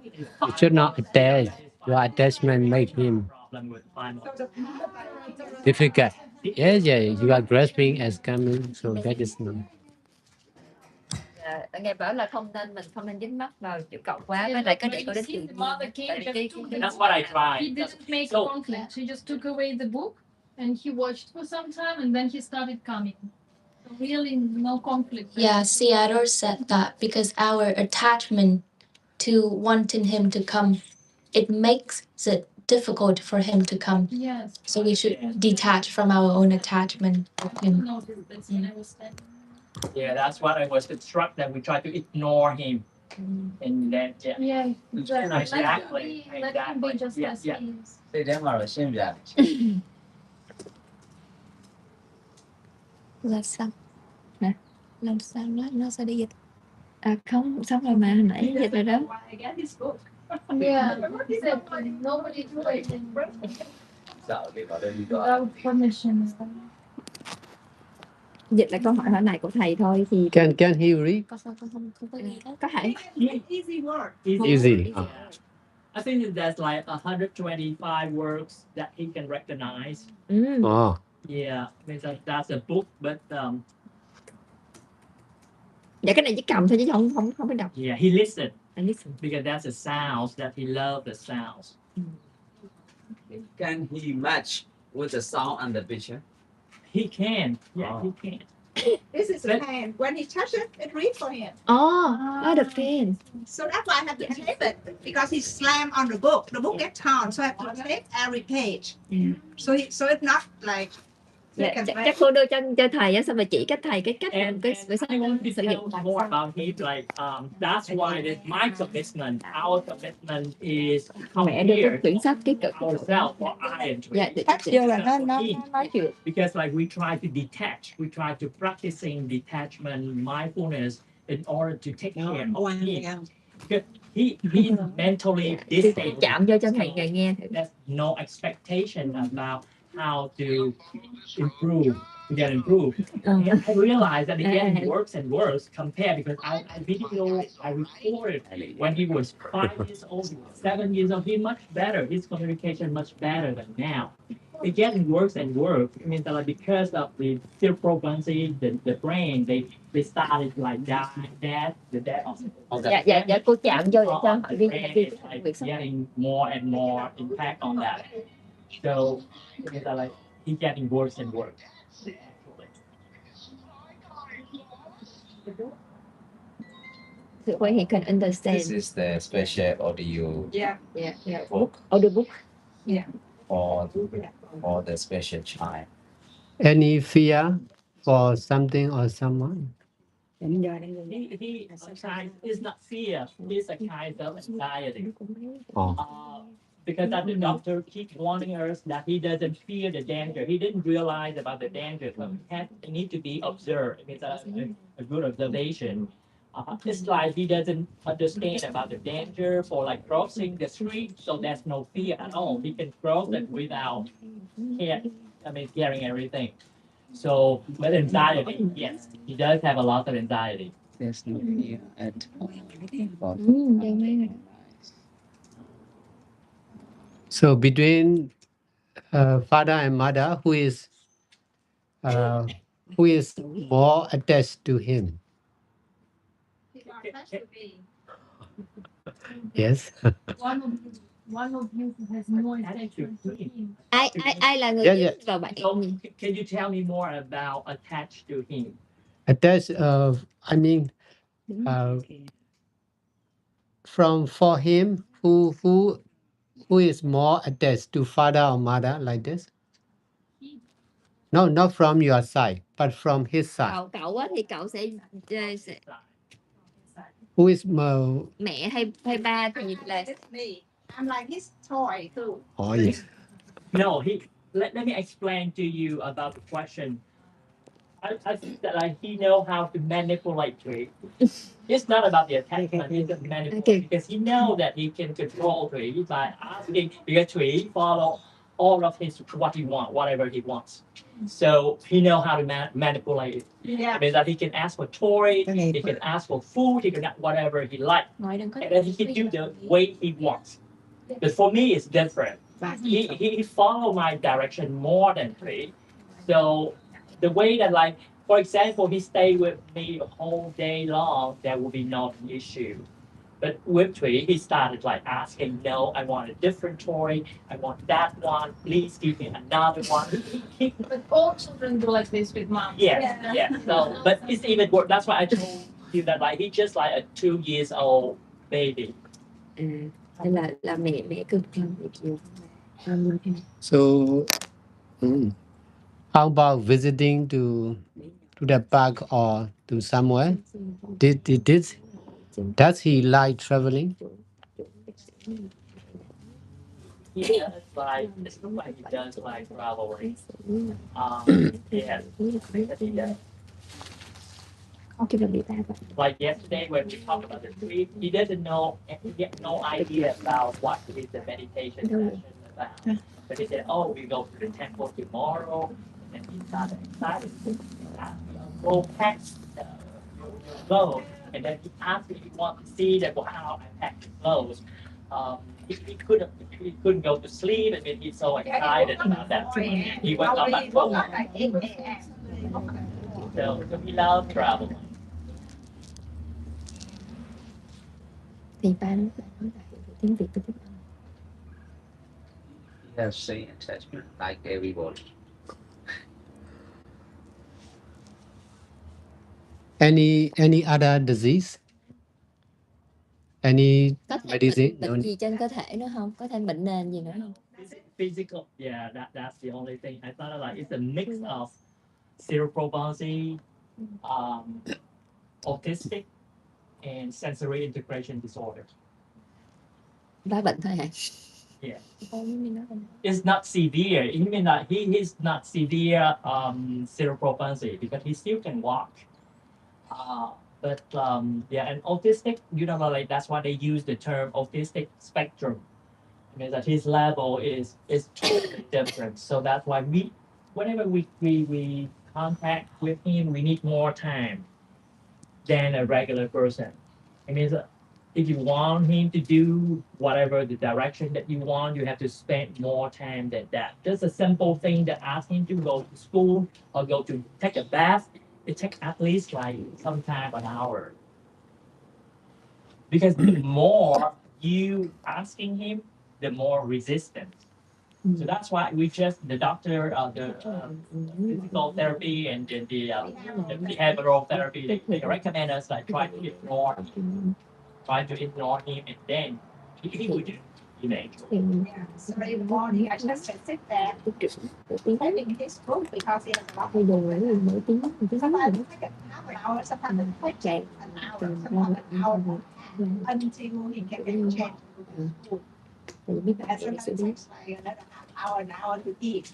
You should not attach. Your attachment make him Problem with final. So the pen, difficult. Yeah, you are grasping as coming, so that is not. Nghe bảo là không nên dính mắt vào chữ cộng quá, với lại có để cô đến trường. That's what I He tried. didn't make So- conflict. He just took away the book and he watched for some time and then he started coming. So really no conflict. yeah, Seattle said that because our attachment to wanting him to come, it makes it difficult for him to come. Yes. So we should detach from our own attachment with him. Noticed that's what I was saying. Yeah, that's what I was instructed that we try to ignore him. And then yeah. Yeah, Exactly. let him be just Yeah, as yeah. he is. Thế đem vào là xem ra. Là sao? Hả? Làm sao nó sẽ đi dịch? À không, xong rồi mà hồi nãy dịch rồi đó. I get his book. Yeah, he said nobody played in Sợ đi vào đây đi đó. without permission. Dịch là câu hỏi này của thầy thôi thì Can he read? Có sao không có gì hết. có thể. Easy word. Easy. I think that there's like 125 words that he can recognize. Oh, Yeah, means that that's a book, but Dạ cái này chỉ cầm thôi chứ không phải đọc. yeah, he listened I listen. because that's the sounds that he loved the sounds. Can he match with the sound and the picture? He can, yeah, Oh. he can. This is a pen. When he touches it, it reads for him. Oh, the pen. So that's why I have to tape it because he slammed on the book. The book gets torn, so I have to tape every page. So it's not like Dạ, he can play. chắc cô đưa cho thầy á, xong rồi chỉ cách thầy cái cách And cái I want to sử tell dụng. more about him. Like, that's why my commitment, our commitment is come Mẹ đưa here cái quyển sách cái cực. ourselves for I and Dạ, Tách vô là nó nói chuyện. because like we try to detach, we try to practicing detachment, mindfulness in order to take care of him. Because he's mentally disabled. Chạm vô cho thầy người nghe thử. There's no expectation about how to improve, to get improved. And I realized that it getting worse and worse compared because I recorded when he was 5 years old, 7 years old, he much better. His communication much better than now. It's getting worse and worse. I mean, like because of the frequency, the brain, they started like dying, the death of the Dạ cô chạm vô để cho brain họ viên is like getting more and more impact on that. So it's like he's getting worse and worse. Actually. The way he can understand. This is the special audio Yeah. book Audio book. for the special child. Any fear for something or someone? He sometimes is not fear. It's a kind of anxiety. Because that the doctor keeps warning us that he doesn't fear the danger. He didn't realize about the danger, so he need to be observed. It's a good observation. It's like he doesn't understand about the danger for like crossing the street, so there's no fear at all. He can cross it without caring everything. So, but anxiety, yes, he does have a lot of anxiety. There's no fear at all. So between father and mother, who is more attached to him? Yes. One of you has more attachment to him. Ai là người Yeah, dính yeah. vào bạn? So, can you tell me more about attached to him? Attached. I mean, for him, who is more attached to father or mother like this? No, not from your side, but from his side. Cậu á thì cậu sẽ Who is more? mẹ hay ba thì là It's me. I'm like his toy too. Oh yeah. No, let me explain to you about the question. I think that like he know how to manipulate Tree. It's not about the attachment, it's the manipulation because he know that he can control Tree by asking because Tree follow all of his what he want, whatever he wants. So he know how to manipulate it. Yeah. It means that he can ask for toy, he can ask for food, he can ask whatever he like, and then he can do the way he wants. But for me, it's different. He follow my direction more than Tree. So the way that like, for example, he stayed with me the whole day long, there will be no issue. But with Tree, he started like asking, no, I want a different toy. I want that one. Please give me another one. But all children do like this with mom. Yeah. So, but it's even worse. That's why I told you that like he's just like a 2 years old baby. Nên là mẹ cực hơn mẹ chịu. So, how about visiting to the park or to somewhere? Does he like traveling? He does like, it's not like he does like traveling. Yes, he does. Like yesterday when we talked about the trip, he doesn't know, he had no idea about what is the meditation session about. But he said, oh, we go to the temple tomorrow, and he started excited. Go pack your clothes, and then he asked me if he wanted to see that how I pack the clothes. He couldn't go to sleep. I mean, he's so excited about that. He went up at 12. So he loves traveling. Thì ba nói tiếng Việt tôi thích. He has same attachment like everybody. Any other disease? Any Có thêm medicine? bệnh gì trên cơ thể nữa không? Có thêm bệnh nền gì nữa không? Physical, yeah, that's the only thing. I thought like it's a mix of cerebral palsy, autistic, and sensory integration disorder. Ba bệnh thôi hả? Yeah. It's not severe. I mean that he is not severe cerebral palsy because he still can walk. But yeah, and autistic, like that's why they use the term autistic spectrum. I mean that his level is totally different. So that's why whenever we contact with him, we need more time than a regular person. I mean, if you want him to do whatever the direction that you want, you have to spend more time than that. Just a simple thing that ask him to go to school or go to take a bath, it takes at least like sometime an hour. Because the more you asking him, the more resistance. So that's why the doctor, the physical therapy and the behavioral therapy, they recommend us like try to ignore him, and then he would eventually. Yeah. So in the morning, I just sit there reading his book because he has a lot of books. Sometimes it takes half an hour, sometimes it takes an hour, sometimes an hour until he can get changed to school. And sometimes it takes like another half hour, an hour to eat.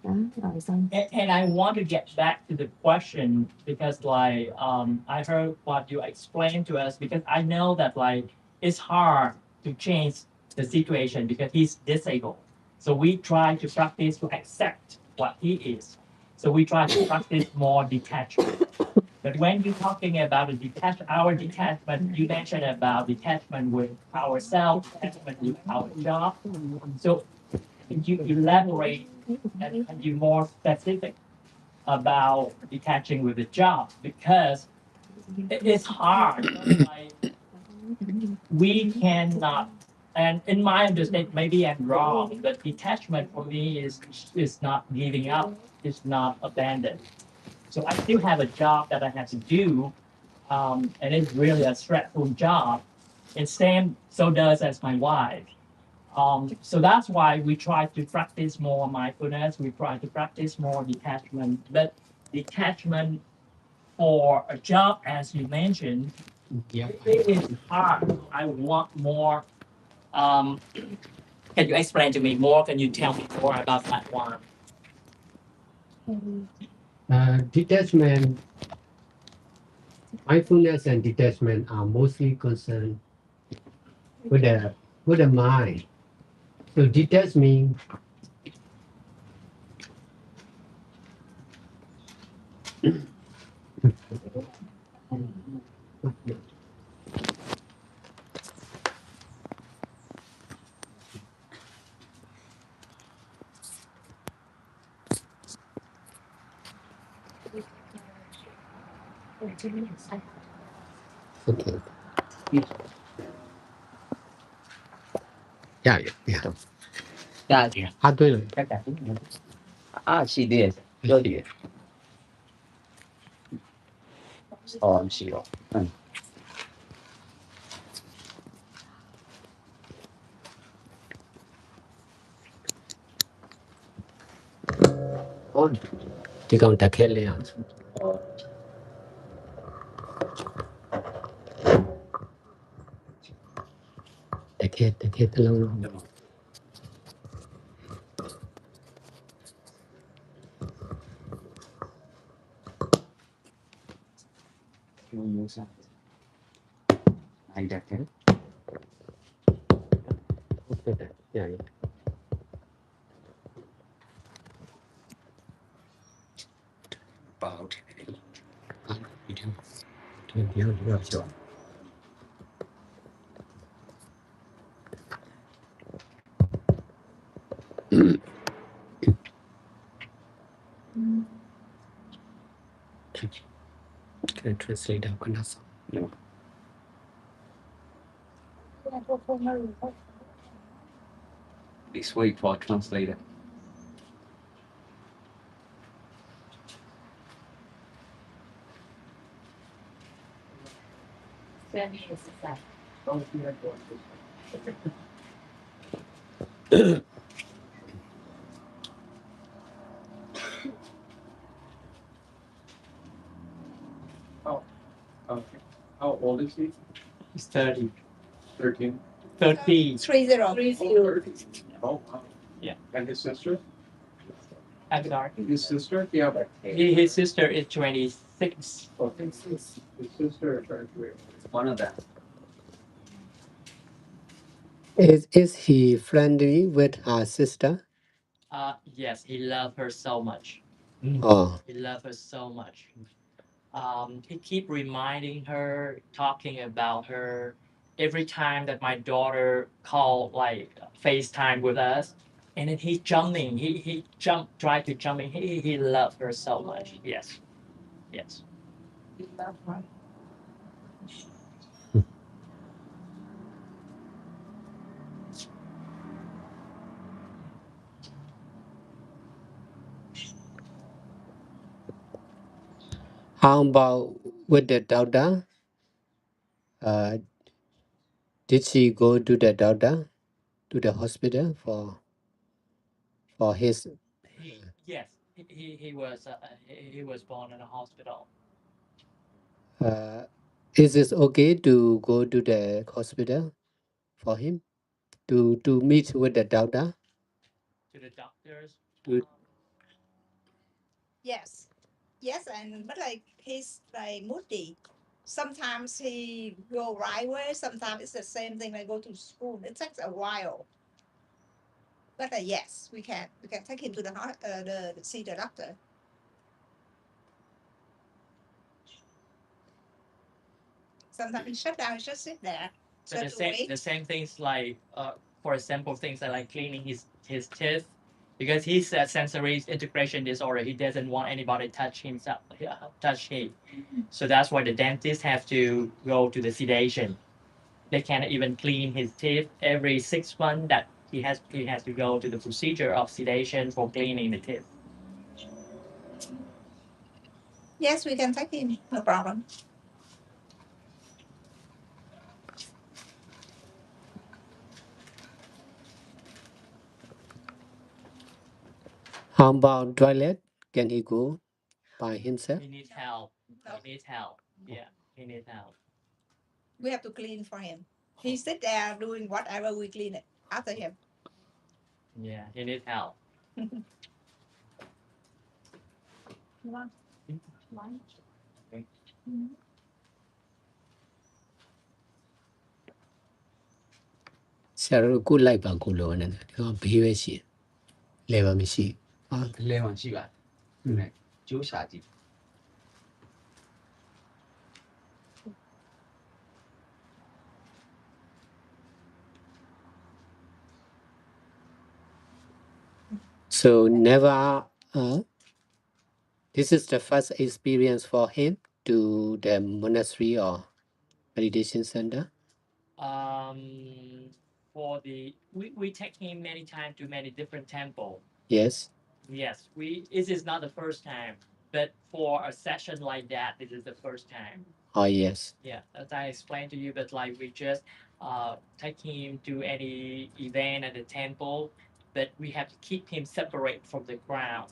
And I want to get back to the question because like I heard what you explained to us because I know that like it's hard to change the situation because he's disabled. So we try to practice to accept what he is. So we try to practice more detachment. But when you're talking about our detachment, you mentioned about detachment with ourselves, detachment with our job. So can you elaborate and be more specific about detaching with the job because it's hard. Like, we cannot, and in my understanding, maybe I'm wrong, but detachment for me is not giving up, it's not abandoned. So I still have a job that I have to do, and it's really a stressful job. And same, so does as my wife. So that's why we try to practice more mindfulness. We try to practice more detachment. But detachment for a job, as you mentioned, Yeah. it is hard. I want more. Um, can you explain to me more? Can you tell me more about that one? Detachment, mindfulness and detachment are mostly concerned with the mind. So detach means okay. Yeah, yeah. Yeah, yeah. How do you? Ah, she did. Yo did. Oh, she did. On. Chỉ còn ta khen liền. Ta khen lâu lâu. I got it. Okay. Yeah, yeah. About Video. Video. Sure. Can I translate out? Can I? no. This week for translator. Okay. How old is he? It's 30. 13. 30. 30. 30. Oh, wow. Yeah. And his sister? Aguilar. His sister? Yeah, but His sister is 26. his sister turned to One of them. Is he friendly with her sister? Yes, he loved her so much. Oh, He loved her so much. He keep reminding her, talking about her. Every time that my daughter called, like FaceTime with us, and then he's jumping. He jumped, tried to jump in. He loved her so much. Yes, yes. how about with the daughter? Uh, did she go to the daughter to the hospital for his? Yes, he was born in a hospital. Is it okay to go to the hospital for him to meet with the daughter? To the doctors. To, Yes. Yes, and but like he's like moody. Sometimes he go right way, sometimes it's the same thing like go to school. It takes a while. But yes, we can take him to the see the doctor. Sometimes he shut down, he just sit there. So But to wait. the same things like for example things like cleaning his teeth because he's a sensory integration disorder. He doesn't want anybody touch himself, touch him. So that's why the dentist have to go to the sedation. They can't even clean his teeth every 6 months. That he has to go to the procedure of sedation for cleaning the teeth. Yes, we can take him, no problem. how about toilet? Can he go by himself? He needs help. No. He needs help. Yeah, he needs help. We have to clean for him. He sit there doing whatever we clean it after him. Yeah, he needs help. Sarah good like ba kulo na ko bi be shi le ba mi shi. Lewan siga. Ne. Chú xả chị. So never. This is the first experience for him to the monastery or meditation center. Um, for the we take him many times to many different temples. Yes. Yes, this is not the first time, but for a session like that, this is the first time. Oh yes. Yeah, as I explained to you, but like we just take him to any event at the temple, but we have to keep him separate from the crowd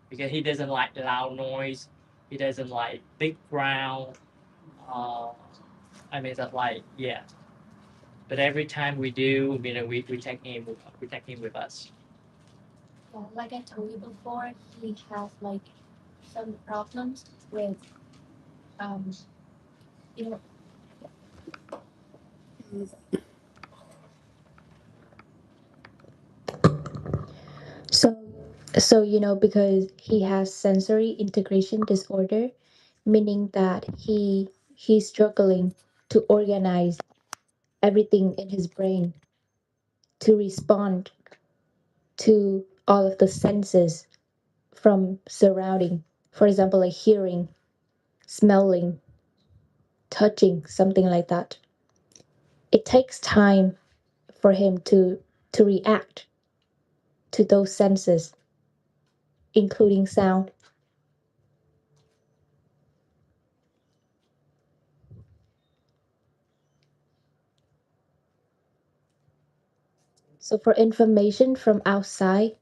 because he doesn't like loud noise. He doesn't like big crowd. Uh, I mean that like yeah. But every time we do, we take him with us. Well, like I told you before, he has like some problems with, um, you know, so because he has sensory integration disorder, meaning that he's struggling to organize everything in his brain to respond to all of the senses from surrounding. For example, like hearing, smelling, touching, something like that. It takes time for him to react to those senses, including sound. So for information from outside,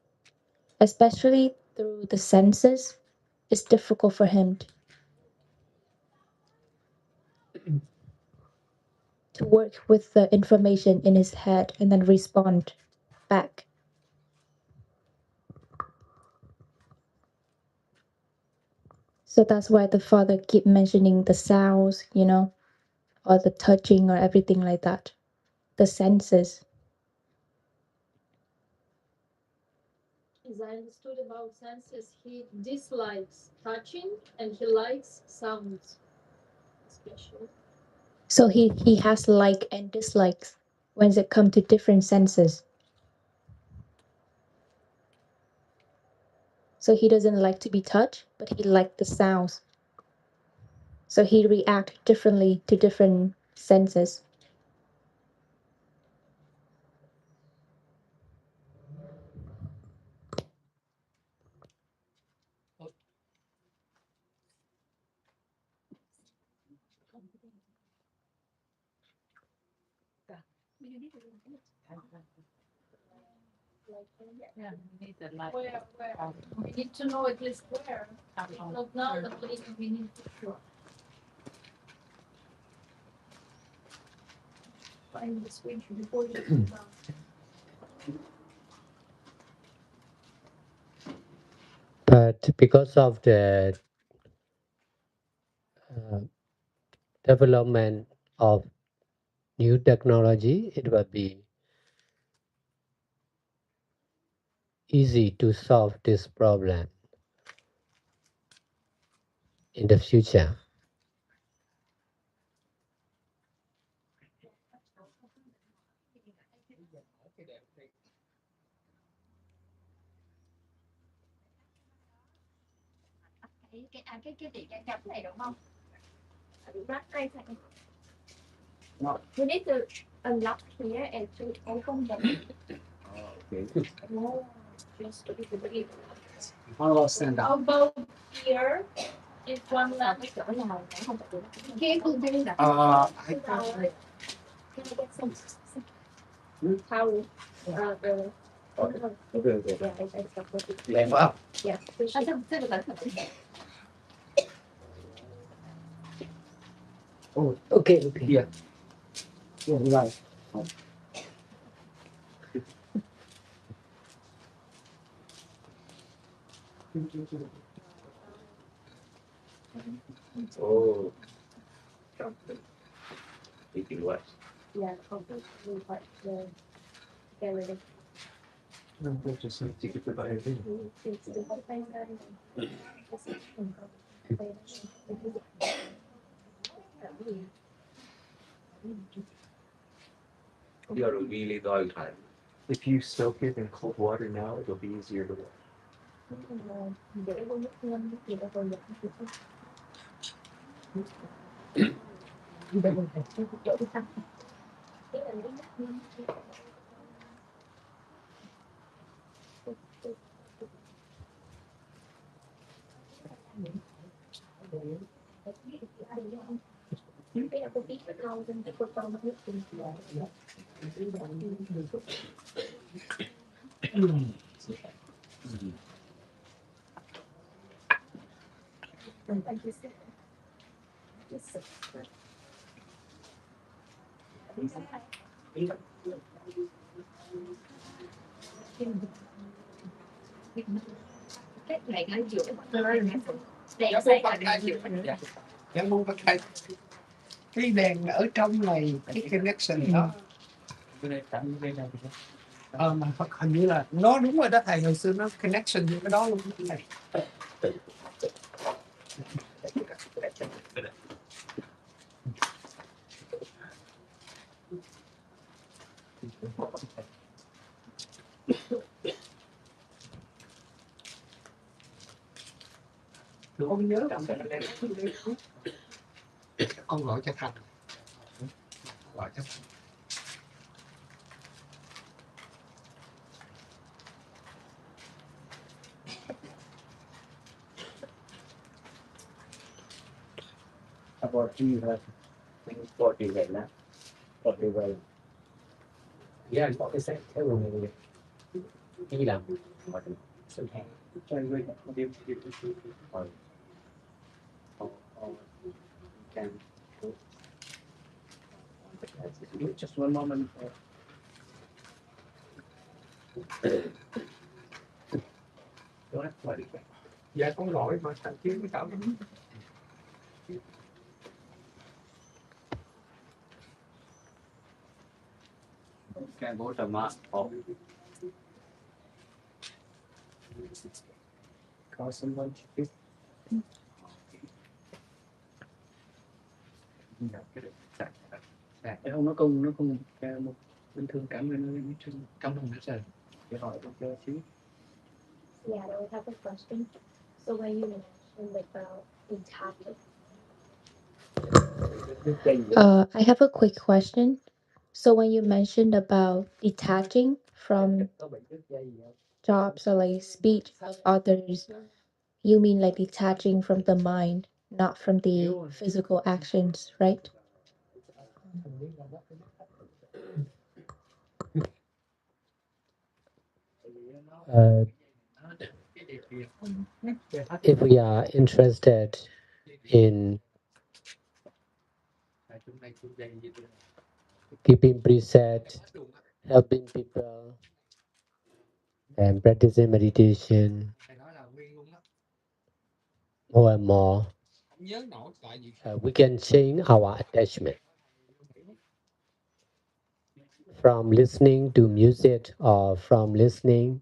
especially through the senses, it's difficult for him to work with the information in his head and then respond back. So that's why the father keep mentioning the sounds, you know, or the touching or everything like that. The senses. As I understood about senses, he dislikes touching and he likes sounds, especially. So he has like and dislikes when it comes to different senses. So he doesn't like to be touched, but he likes the sounds. So he reacts differently to different senses. Yeah, we need that light. Where? We need to know at least where. Not now, but later we need to sure. Find the switch before you sit down. But because of the uh, development of new technology, it will be easy to solve this problem in the future. cái chị cái cắm này đúng không? Right, I think. You need to unlock here and to open them. Okay. Oh, just a little bit. How about stand How up? about here? If one left. Cái chỗ nào để không phải kia cũng hay là I can I get some towel? Okay. Yeah, I support it. Lamp up. Yeah. Thế được rồi. Oh, okay. Yeah. Yeah, right. Oh. Thinking what? Yeah, completely but get rid of No, just take it by everything. it's the whole thing that You're really all time. If you soak it in cold water now, it'll be easier to wash. để vô nước ngâm nước gì đó rồi nhập chỗ đi thăm cái là nước ngâm cái là tôi biết cái câu trên cái cô con nước tình cái này ở giữa đèn sáng ở giữa Dạ không có cái đèn ở trong này cái connection đó mà hình như là nó đúng rồi đó thầy, hồi xưa nó connection với cái đó luôn thầy. Con nhớ con gọi cho Thành, gọi cho Thành. About you have 40 right now. 40 right. Yeah, 40 thế rồi người đi làm mọi sự hàng cho người đi can just one moment. Don't have to worry. Dạ con gọi mà thằng kia nó cảm cái bố trầm á có someone to cái ông nó cùng một bình thường cảm ơn nó cảm ơn nó rồi để hỏi cho xíu. Yeah, I would have a question. So when you mentioned about detaching, I have a quick question. So when you mentioned about detaching from jobs or like speech of others, you mean like detaching from the mind, not from the physical actions, right? Uh, if we are interested in keeping preset, helping people, and practicing meditation more and more, we can change our attachment from listening to music or from listening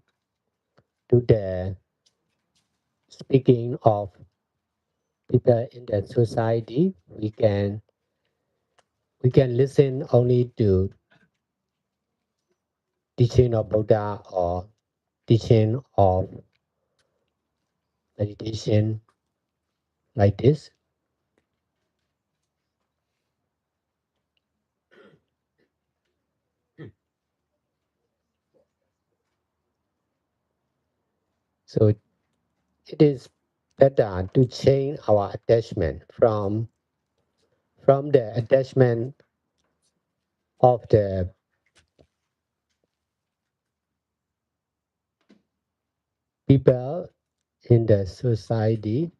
to the speaking of people in the society. We can listen only to teaching of Buddha or teaching of meditation like this. So it is better to change our attachment from the attachment of the people in the society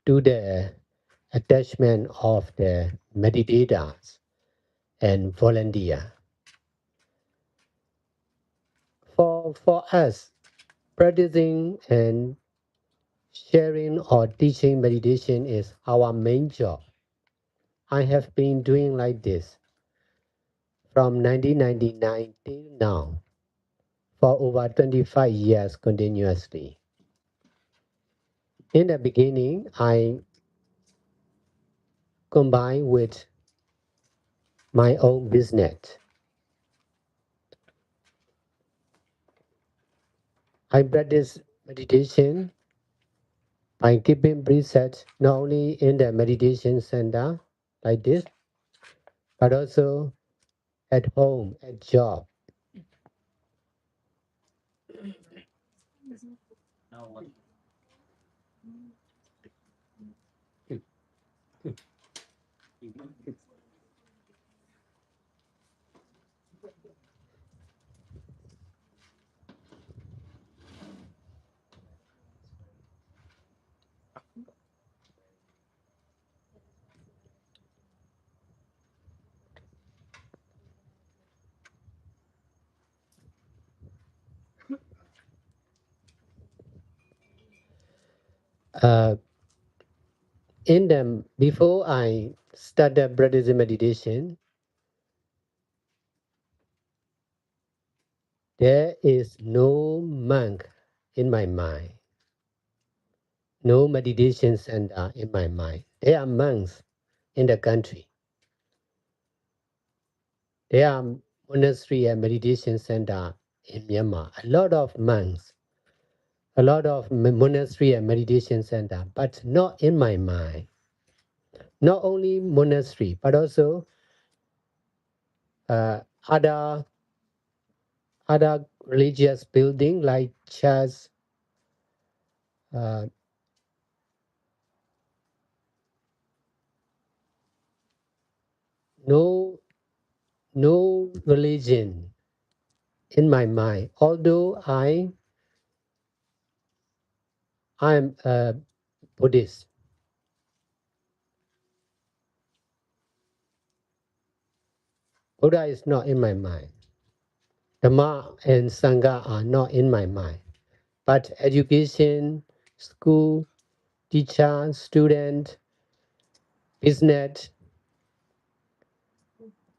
to the attachment of the meditators and volunteer. For us, practicing and sharing or teaching meditation is our main job. I have been doing like this from 1999 till now for over 25 years continuously. In the beginning, I combined with my own business. I practice meditation by keeping presets not only in the meditation center like this, but also at home, at job. Uh, before I started practicing meditation, there is no monk in my mind, no meditation center in my mind. There are monks in the country. There are monastery and meditation center in Myanmar. A lot of monks, a lot of monastery and meditation center, but not in my mind. Not only monastery, but also uh, other other religious building like church, uh, no no religion in my mind. Although I'm a Buddhist, Buddha is not in my mind. Dhamma and Sangha are not in my mind. But education, school, teacher, student, business,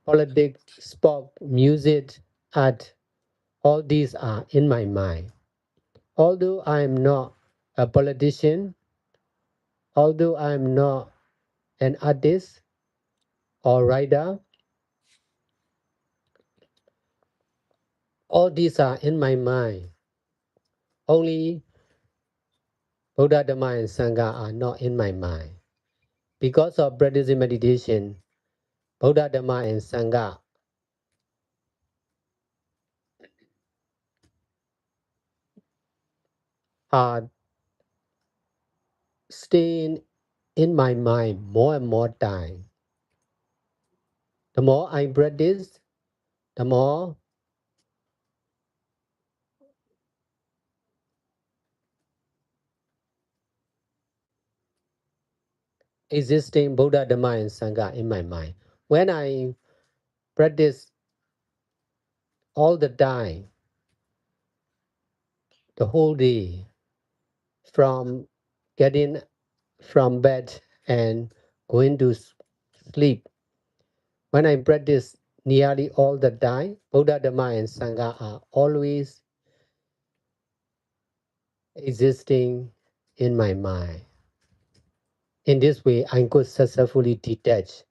politics, sport, music, art, all these are in my mind. Although I am not a politician, although I am not an artist or writer, all these are in my mind. Only Buddha, Dhamma, and Sangha are not in my mind. Because of practicing meditation, Buddha, Dhamma, and Sangha are staying in my mind more and more time. The more I practice, the more existing Buddha, Dhamma, and Sangha in my mind. When I practice all the time, the whole day, from getting from bed and going to sleep, when I practice nearly all the time, Buddha, Dhamma, and Sangha are always existing in my mind. In this way, I could successfully detach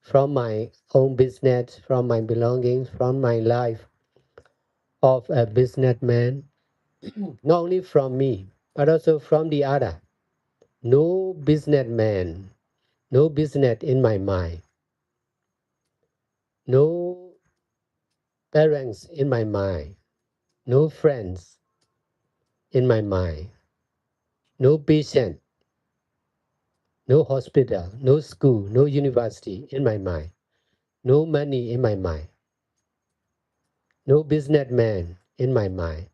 from my own business, from my belongings, from my life of a businessman, not only from me, but also from the other. No businessman, no business in my mind, no parents in my mind, no friends in my mind, no patient, no hospital, no school, no university in my mind, no money in my mind, no businessman in my mind,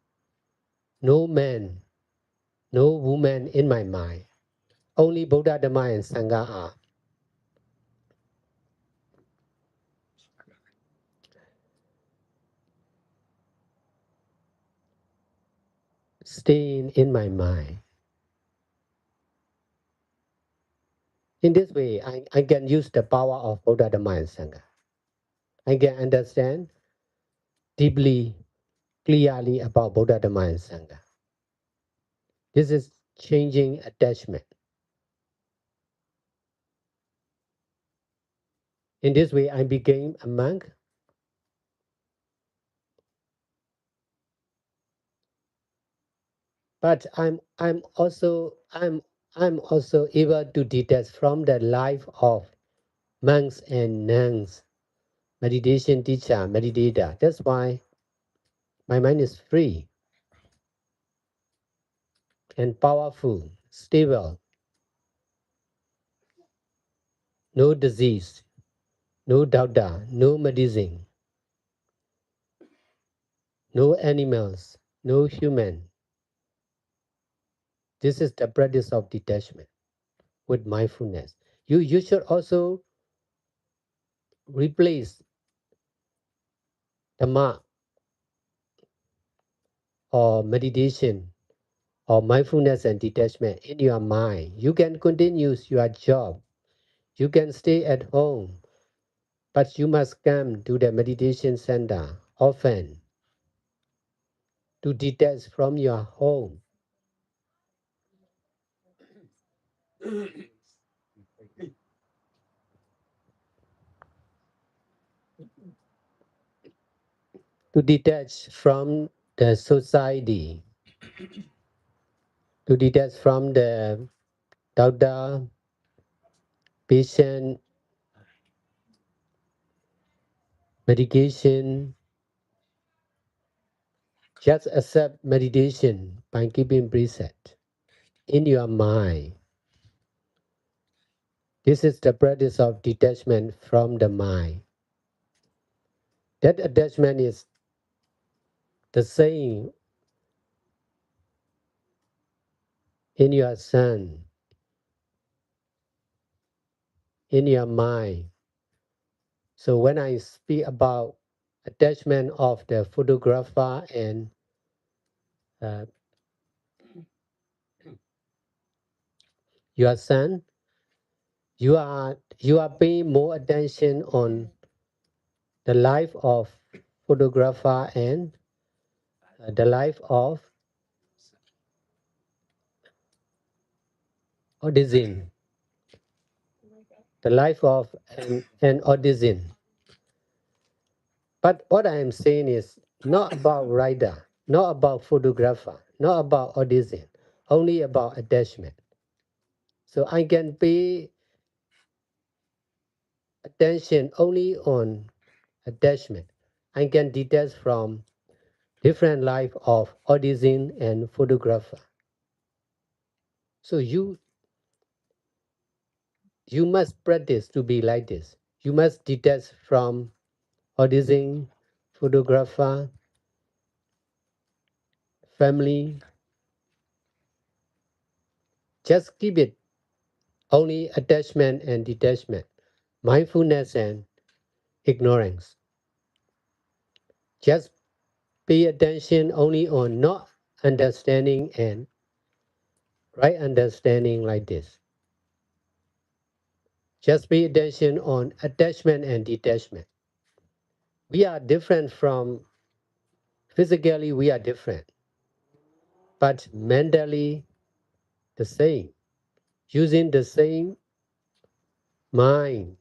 no man, no woman in my mind. Only Buddha, Dhamma, and Sangha are. Staying in my mind. In this way, I can use the power of Buddha, Dhamma, and Sangha. I can understand deeply, clearly about Buddha, Dhamma, and Sangha. This is changing attachment. In this way, I became a monk. But I'm also able to detach from the life of monks and nuns, meditation teacher, meditator. That's why my mind is free and powerful, stable, no disease, no doubter, no medicine, no animals, no human. This is the practice of detachment with mindfulness. You should also replace Dhamma or meditation or mindfulness and detachment in your mind. You can continue your job. You can stay at home, but you must come to the meditation center often to detach from your home. To detach from the society, to detach from the doctor, patient, medication. Just accept meditation by keeping preset in your mind. This is the practice of detachment from the mind. That attachment is the same in your son, in your mind. So when I speak about attachment of the photographer and uh, your son, you are paying more attention on the life of photographer and the life of autism, the life of an autism. But what I am saying is not about writer, not about photographer, not about autism, only about attachment. So I can pay attention only on attachment. I can detach from different life of autism and photographer. So you must practice to be like this. You must detach from autism, photographer, family. Just keep it only attachment and detachment, mindfulness and ignorance. Just pay attention only on not understanding and right understanding like this. Just pay attention on attachment and detachment. We are different from physically, we are different, but mentally the same, using the same mind.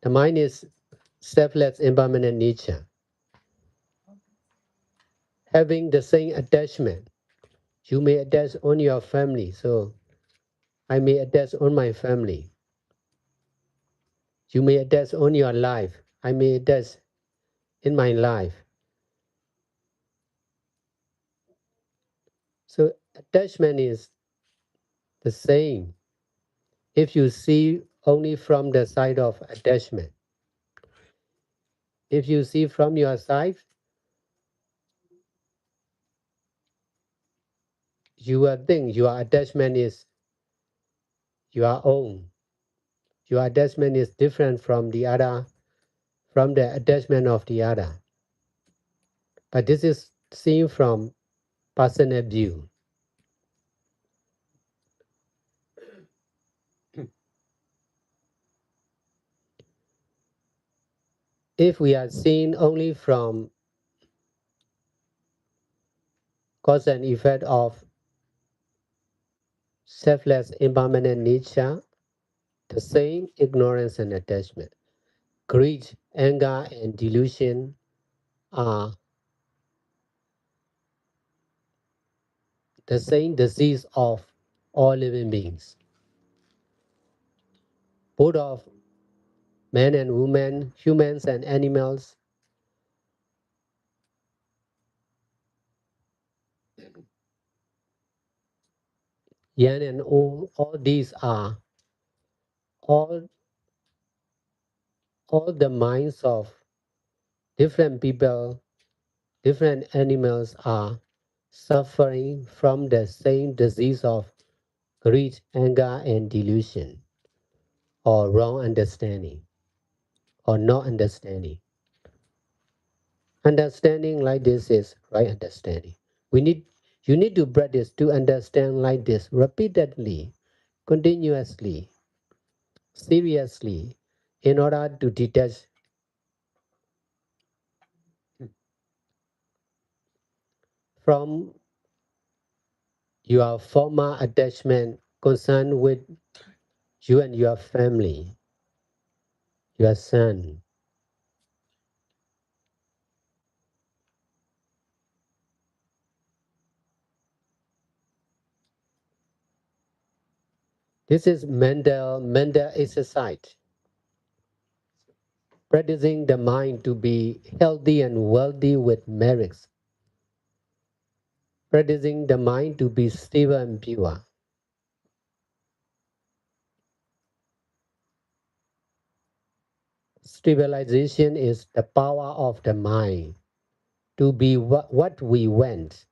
The mind is selfless, impermanent nature, having the same attachment. You may attach on your family, so I may attach on my family. You may attach on your life. I may attach in my life. So attachment is the same. If you see only from the side of attachment, if you see from your side, you will think your attachment is your own. Your attachment is different from the other, from the attachment of the other. But this is seen from personal view. If we are seen only from cause and effect of selfless, impermanent nature, the same ignorance and attachment, greed, anger, and delusion are the same disease of all living beings, both of men and women, humans and animals. Young and old, all these are all the minds of different people, different animals are suffering from the same disease of greed, anger, and delusion, or wrong understanding, or not understanding. Understanding like this is right understanding. You need to practice to understand like this repeatedly, continuously, seriously, in order to detach from your former attachment concerned with you and your family, your son. This is mental exercise, practicing the mind to be healthy and wealthy with merits, practicing the mind to be stable and pure. Stabilization is the power of the mind to be what we want.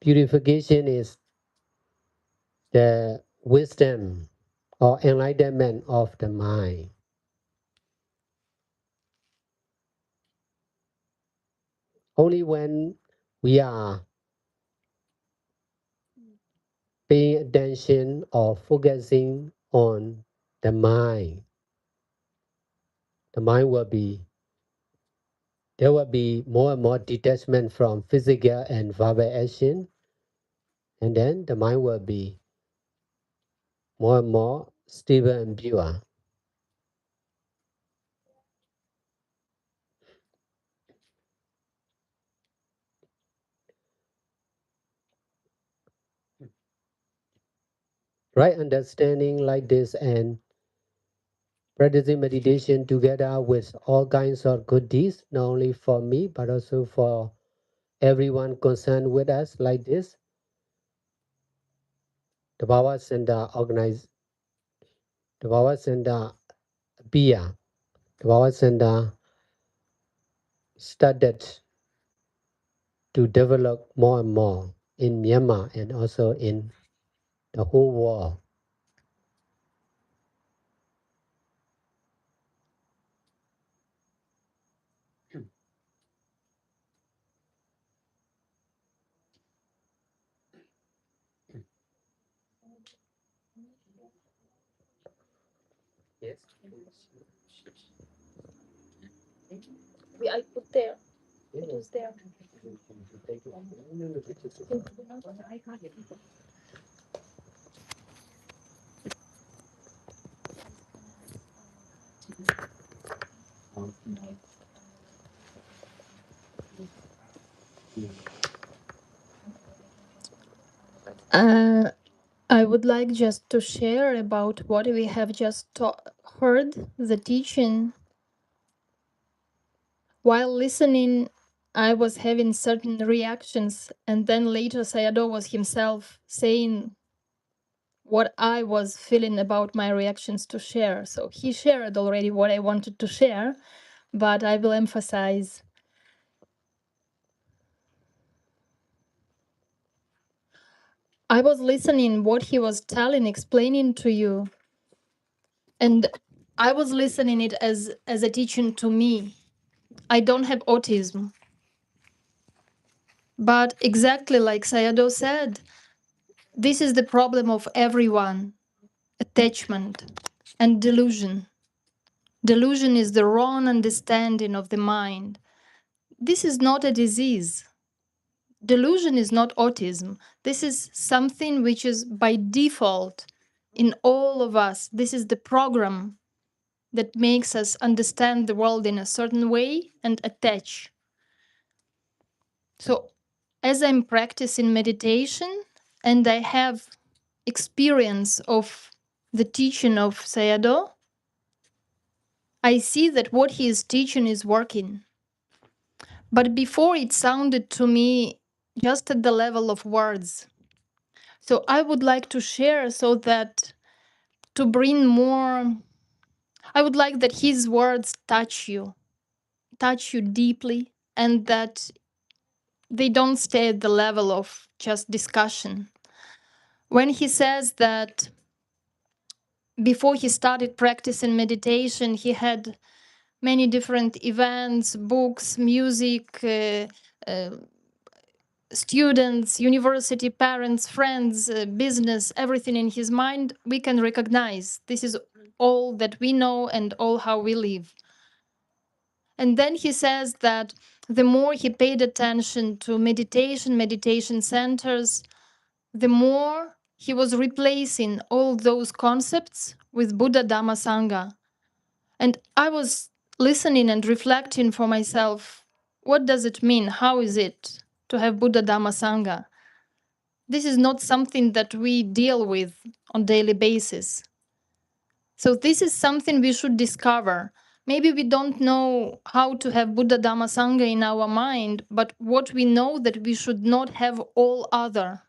Purification is the wisdom or enlightenment of the mind. Only when we are paying attention or focusing on the mind. The mind will be, there will be more and more detachment from physical and verbal action, and then the mind will be more and more stable and pure. Right understanding like this and practicing meditation together with all kinds of good deeds, not only for me, but also for everyone concerned with us like this. The Baba Center organized, the Baba Center appear, the Baba Center started to develop more and more in Myanmar and also in the whole world. Yes. I put there. It was there. I would like just to share about what we have just heard, the teaching. While listening, I was having certain reactions, and then later Sayadaw was himself saying what I was feeling about my reactions to share. So he shared already what I wanted to share, but I will emphasize. I was listening what he was telling, explaining to you, and I was listening it as a teaching to me. I don't have autism, but exactly like Sayadaw said, this is the problem of everyone: attachment and delusion. Delusion is the wrong understanding of the mind. This is not a disease. Delusion is not autism. This is something which is by default in all of us. This is the program that makes us understand the world in a certain way and attach. So as I'm practicing meditation and I have experience of the teaching of Sayadaw, I see that what he is teaching is working. But before it sounded to me just at the level of words. So I would like to share so that to bring more, I would like that his words touch you deeply, and that they don't stay at the level of just discussion. When he says that before he started practicing meditation, he had many different events, books, music, students, university, parents, friends, business, everything in his mind, we can recognize this is all that we know and all how we live. And then he says that the more he paid attention to meditation centers, the more he was replacing all those concepts with Buddha Dhamma Sangha. And I was listening and reflecting for myself, what does it mean? How is it to have Buddha Dhamma Sangha? This is not something that we deal with on daily basis. So this is something we should discover. Maybe we don't know how to have Buddha Dhamma Sangha in our mind, but what we know that we should not have all other.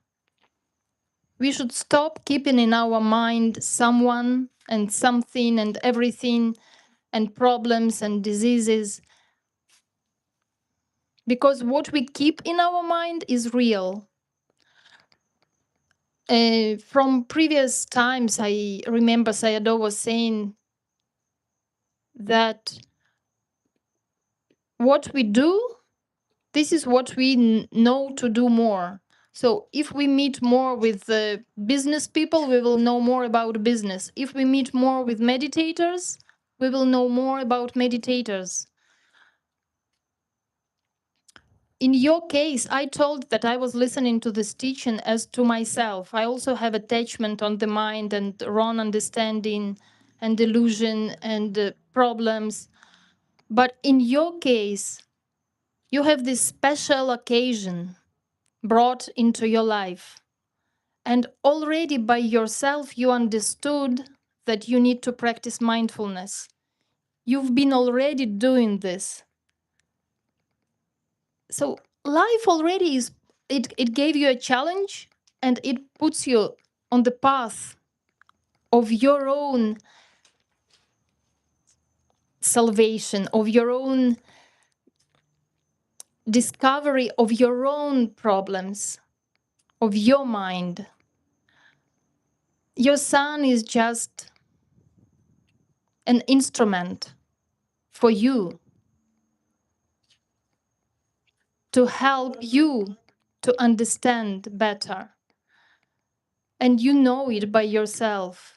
We should stop keeping in our mind someone and something and everything and problems and diseases. Because what we keep in our mind is real. From previous times, I remember Sayadaw was saying that what we do, this is what we know to do more. So if we meet more with the business people, we will know more about business. If we meet more with meditators, we will know more about meditators. In your case, I told that I was listening to this teaching as to myself. I also have attachment on the mind and wrong understanding and delusion and problems. But in your case, you have this special occasion brought into your life. And already by yourself, you understood that you need to practice mindfulness. You've been already doing this. So life already is, it gave you a challenge and it puts you on the path of your own salvation, of your own discovery of your own problems, of your mind. Your son is just an instrument for you to help you to understand better. And you know it by yourself.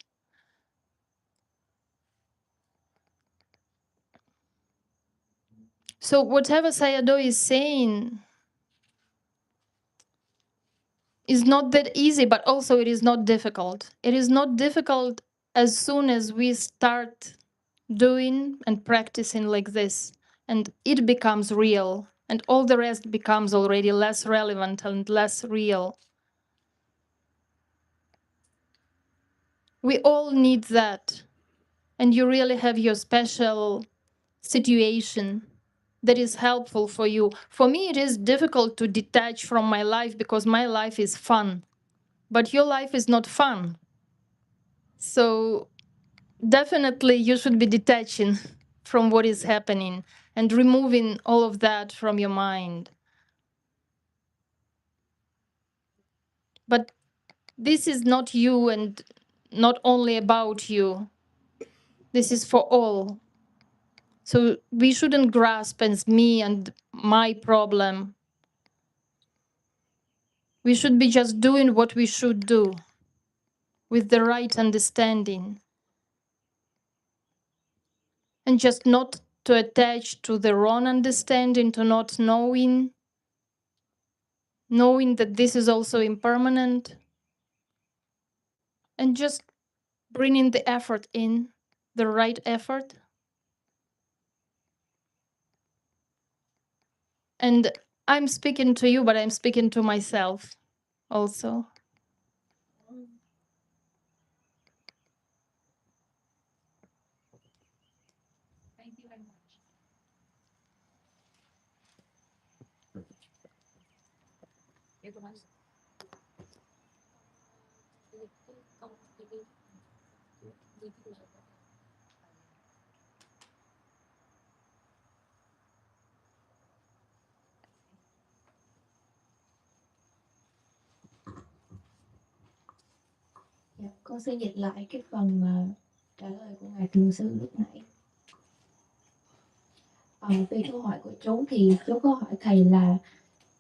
So whatever Sayadaw is saying is not that easy, but also it is not difficult. It is not difficult as soon as we start doing and practicing like this, and it becomes real, and all the rest becomes already less relevant and less real. We all need that, and you really have your special situation that is helpful for you. For me, it is difficult to detach from my life because my life is fun, but your life is not fun. So definitely you should be detaching from what is happening and removing all of that from your mind. But this is not you and not only about you. This is for all. So we shouldn't grasp as me and my problem. We should be just doing what we should do with the right understanding. And just not to attach to the wrong understanding, to not knowing that this is also impermanent, and just bringing the effort in, the right effort. And I'm speaking to you, but I'm speaking to myself also. Thank you very much. Dạ, con xin dịch lại cái phần trả lời của ngài trường sư lúc nãy. Về câu hỏi của chú thì chú có hỏi thầy là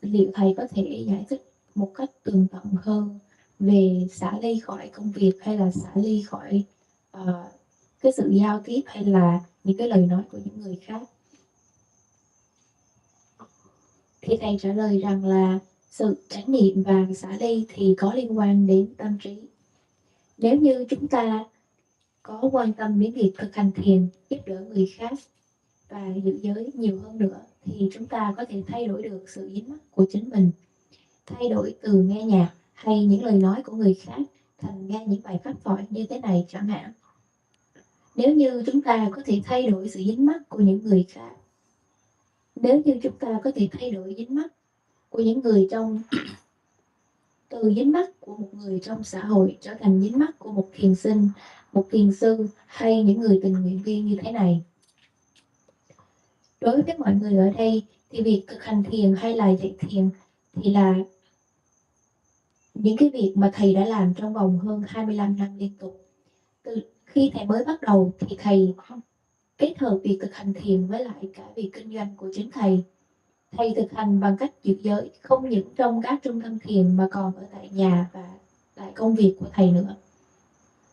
liệu thầy có thể giải thích một cách tường tận hơn về xả ly khỏi công việc hay là xả ly khỏi cái sự giao tiếp hay là những cái lời nói của những người khác. Thì thầy trả lời rằng là sự chánh niệm và xả ly thì có liên quan đến tâm trí. Nếu như chúng ta có quan tâm đến việc thực hành thiền, giúp đỡ người khác và giữ giới nhiều hơn nữa thì chúng ta có thể thay đổi được sự dính mắc của chính mình, thay đổi từ nghe nhạc hay những lời nói của người khác thành nghe những bài pháp thoại như thế này chẳng hạn. Nếu như chúng ta có thể thay đổi sự dính mắc của những người khác, nếu như chúng ta có thể thay đổi dính mắc của những người trong từ dính mắc của một người trong xã hội trở thành dính mắc của một thiền sinh, một thiền sư hay những người tình nguyện viên như thế này. Đối với mọi người ở đây thì việc thực hành thiền hay là dạy thiền thì là những cái việc mà thầy đã làm trong vòng hơn 25 năm liên tục. Từ khi thầy mới bắt đầu thì thầy kết hợp việc thực hành thiền với lại cả việc kinh doanh của chính thầy. Thầy thực hành bằng cách giữ giới không những trong các trung tâm thiền mà còn ở tại nhà và tại công việc của thầy nữa.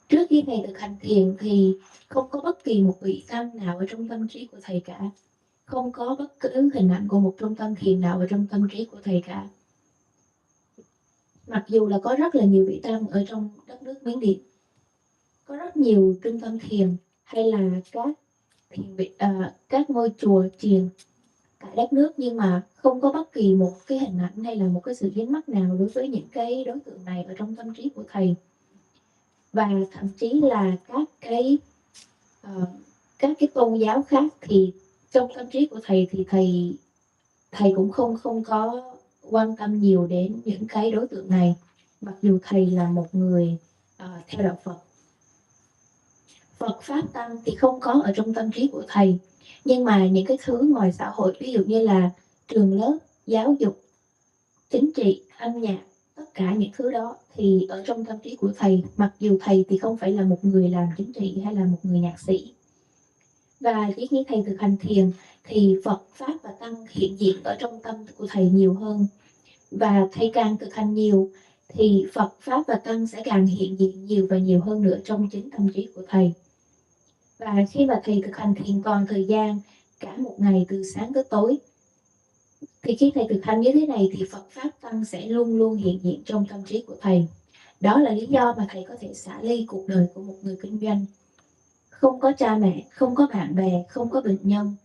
Trước khi thầy thực hành thiền thì không có bất kỳ một vị tăng nào ở trong tâm trí của thầy cả. Không có bất cứ hình ảnh của một trung tâm thiền nào ở trong tâm trí của thầy cả. Mặc dù là có rất là nhiều vị tăng ở trong đất nước Miến Điện, có rất nhiều trung tâm thiền hay là các ngôi chùa chiền tại đất nước, nhưng mà không có bất kỳ một cái hình ảnh hay là một cái sự dính mắc nào đối với những cái đối tượng này ở trong tâm trí của thầy. Và thậm chí là các cái tôn giáo khác thì trong tâm trí của thầy thì thầy cũng không có quan tâm nhiều đến những cái đối tượng này, mặc dù thầy là một người theo đạo Phật. Phật Pháp Tăng thì không có ở trong tâm trí của thầy, nhưng mà những cái thứ ngoài xã hội, ví dụ như là trường lớp, giáo dục, chính trị, âm nhạc, tất cả những thứ đó thì ở trong tâm trí của thầy, mặc dù thầy thì không phải là một người làm chính trị hay là một người nhạc sĩ. Và chỉ khi thầy thực hành thiền thì Phật, Pháp và Tăng hiện diện ở trong tâm của thầy nhiều hơn. Và thầy càng thực hành nhiều thì Phật, Pháp và Tăng sẽ càng hiện diện nhiều và nhiều hơn nữa trong chính tâm trí của thầy. Và khi mà thầy thực hành thiền toàn thời gian cả một ngày từ sáng tới tối, thì khi thầy thực hành như thế này thì Phật Pháp Tăng sẽ luôn luôn hiện diện trong tâm trí của thầy. Đó là lý do mà thầy có thể xả ly cuộc đời của một người kinh doanh. Không có cha mẹ, không có bạn bè, không có bệnh nhân,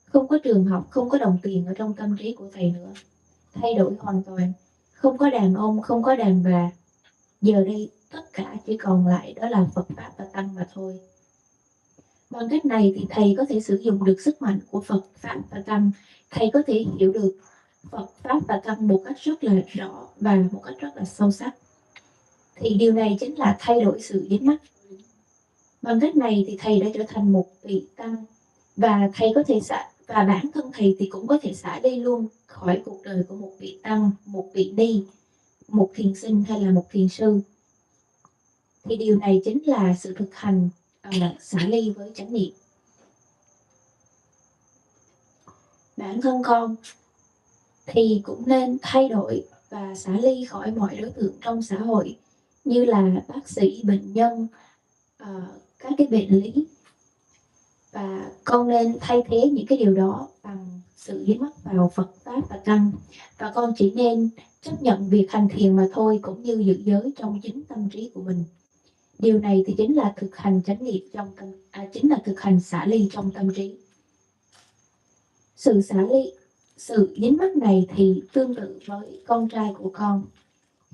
không có trường học, không có đồng tiền ở trong tâm trí của thầy nữa. Thay đổi hoàn toàn. Không có đàn ông, không có đàn bà. Giờ đây tất cả chỉ còn lại đó là Phật Pháp và Tăng mà thôi. Bằng cách này thì thầy có thể sử dụng được sức mạnh của Phật, Pháp và Tăng. Thầy có thể hiểu được Phật, Pháp và Tăng một cách rất là rõ và một cách rất là sâu sắc. Thì điều này chính là thay đổi sự dính mắc. Bằng cách này thì thầy đã trở thành một vị Tăng, và thầy có thể và bản thân thầy thì cũng có thể xả đi luôn khỏi cuộc đời của một vị Tăng, một vị Ni, một thiền sinh hay là một thiền sư. Thì điều này chính là sự thực hành xả ly với chánh niệm. Bản thân con thì cũng nên thay đổi và xả ly khỏi mọi đối tượng trong xã hội như là bác sĩ, bệnh nhân, các cái bệnh lý, và con nên thay thế những cái điều đó bằng sự dính mắc vào Phật, Pháp và Tăng. Và con chỉ nên chấp nhận việc hành thiền mà thôi, cũng như giữ giới trong chính tâm trí của mình. Điều này thì chính là thực hành chánh niệm chính là thực hành xả ly trong tâm trí. Sự xả ly, sự dính mắc này thì tương tự với con trai của con.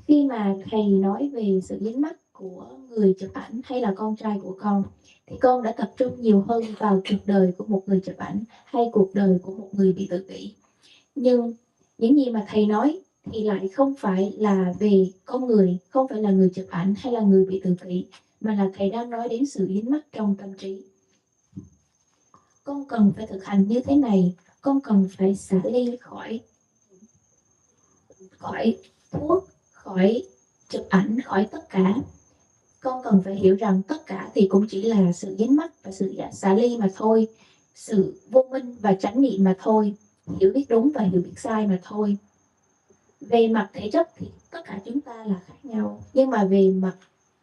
Khi mà thầy nói về sự dính mắc của người chụp ảnh hay là con trai của con, thì con đã tập trung nhiều hơn vào cuộc đời của một người chụp ảnh hay cuộc đời của một người bị tự kỷ. Nhưng những gì mà thầy nói thì lại không phải là về con người, không phải là người chụp ảnh hay là người bị tự kỷ, mà là thầy đang nói đến sự dính mắc trong tâm trí. Con cần phải thực hành như thế này, con cần phải xả ly khỏi thuốc, khỏi chụp ảnh, khỏi tất cả. Con cần phải hiểu rằng tất cả thì cũng chỉ là sự dính mắc và sự xả ly mà thôi, sự vô minh và chánh niệm mà thôi, hiểu biết đúng và hiểu biết sai mà thôi. Về mặt thể chất thì tất cả chúng ta là khác nhau, nhưng mà về mặt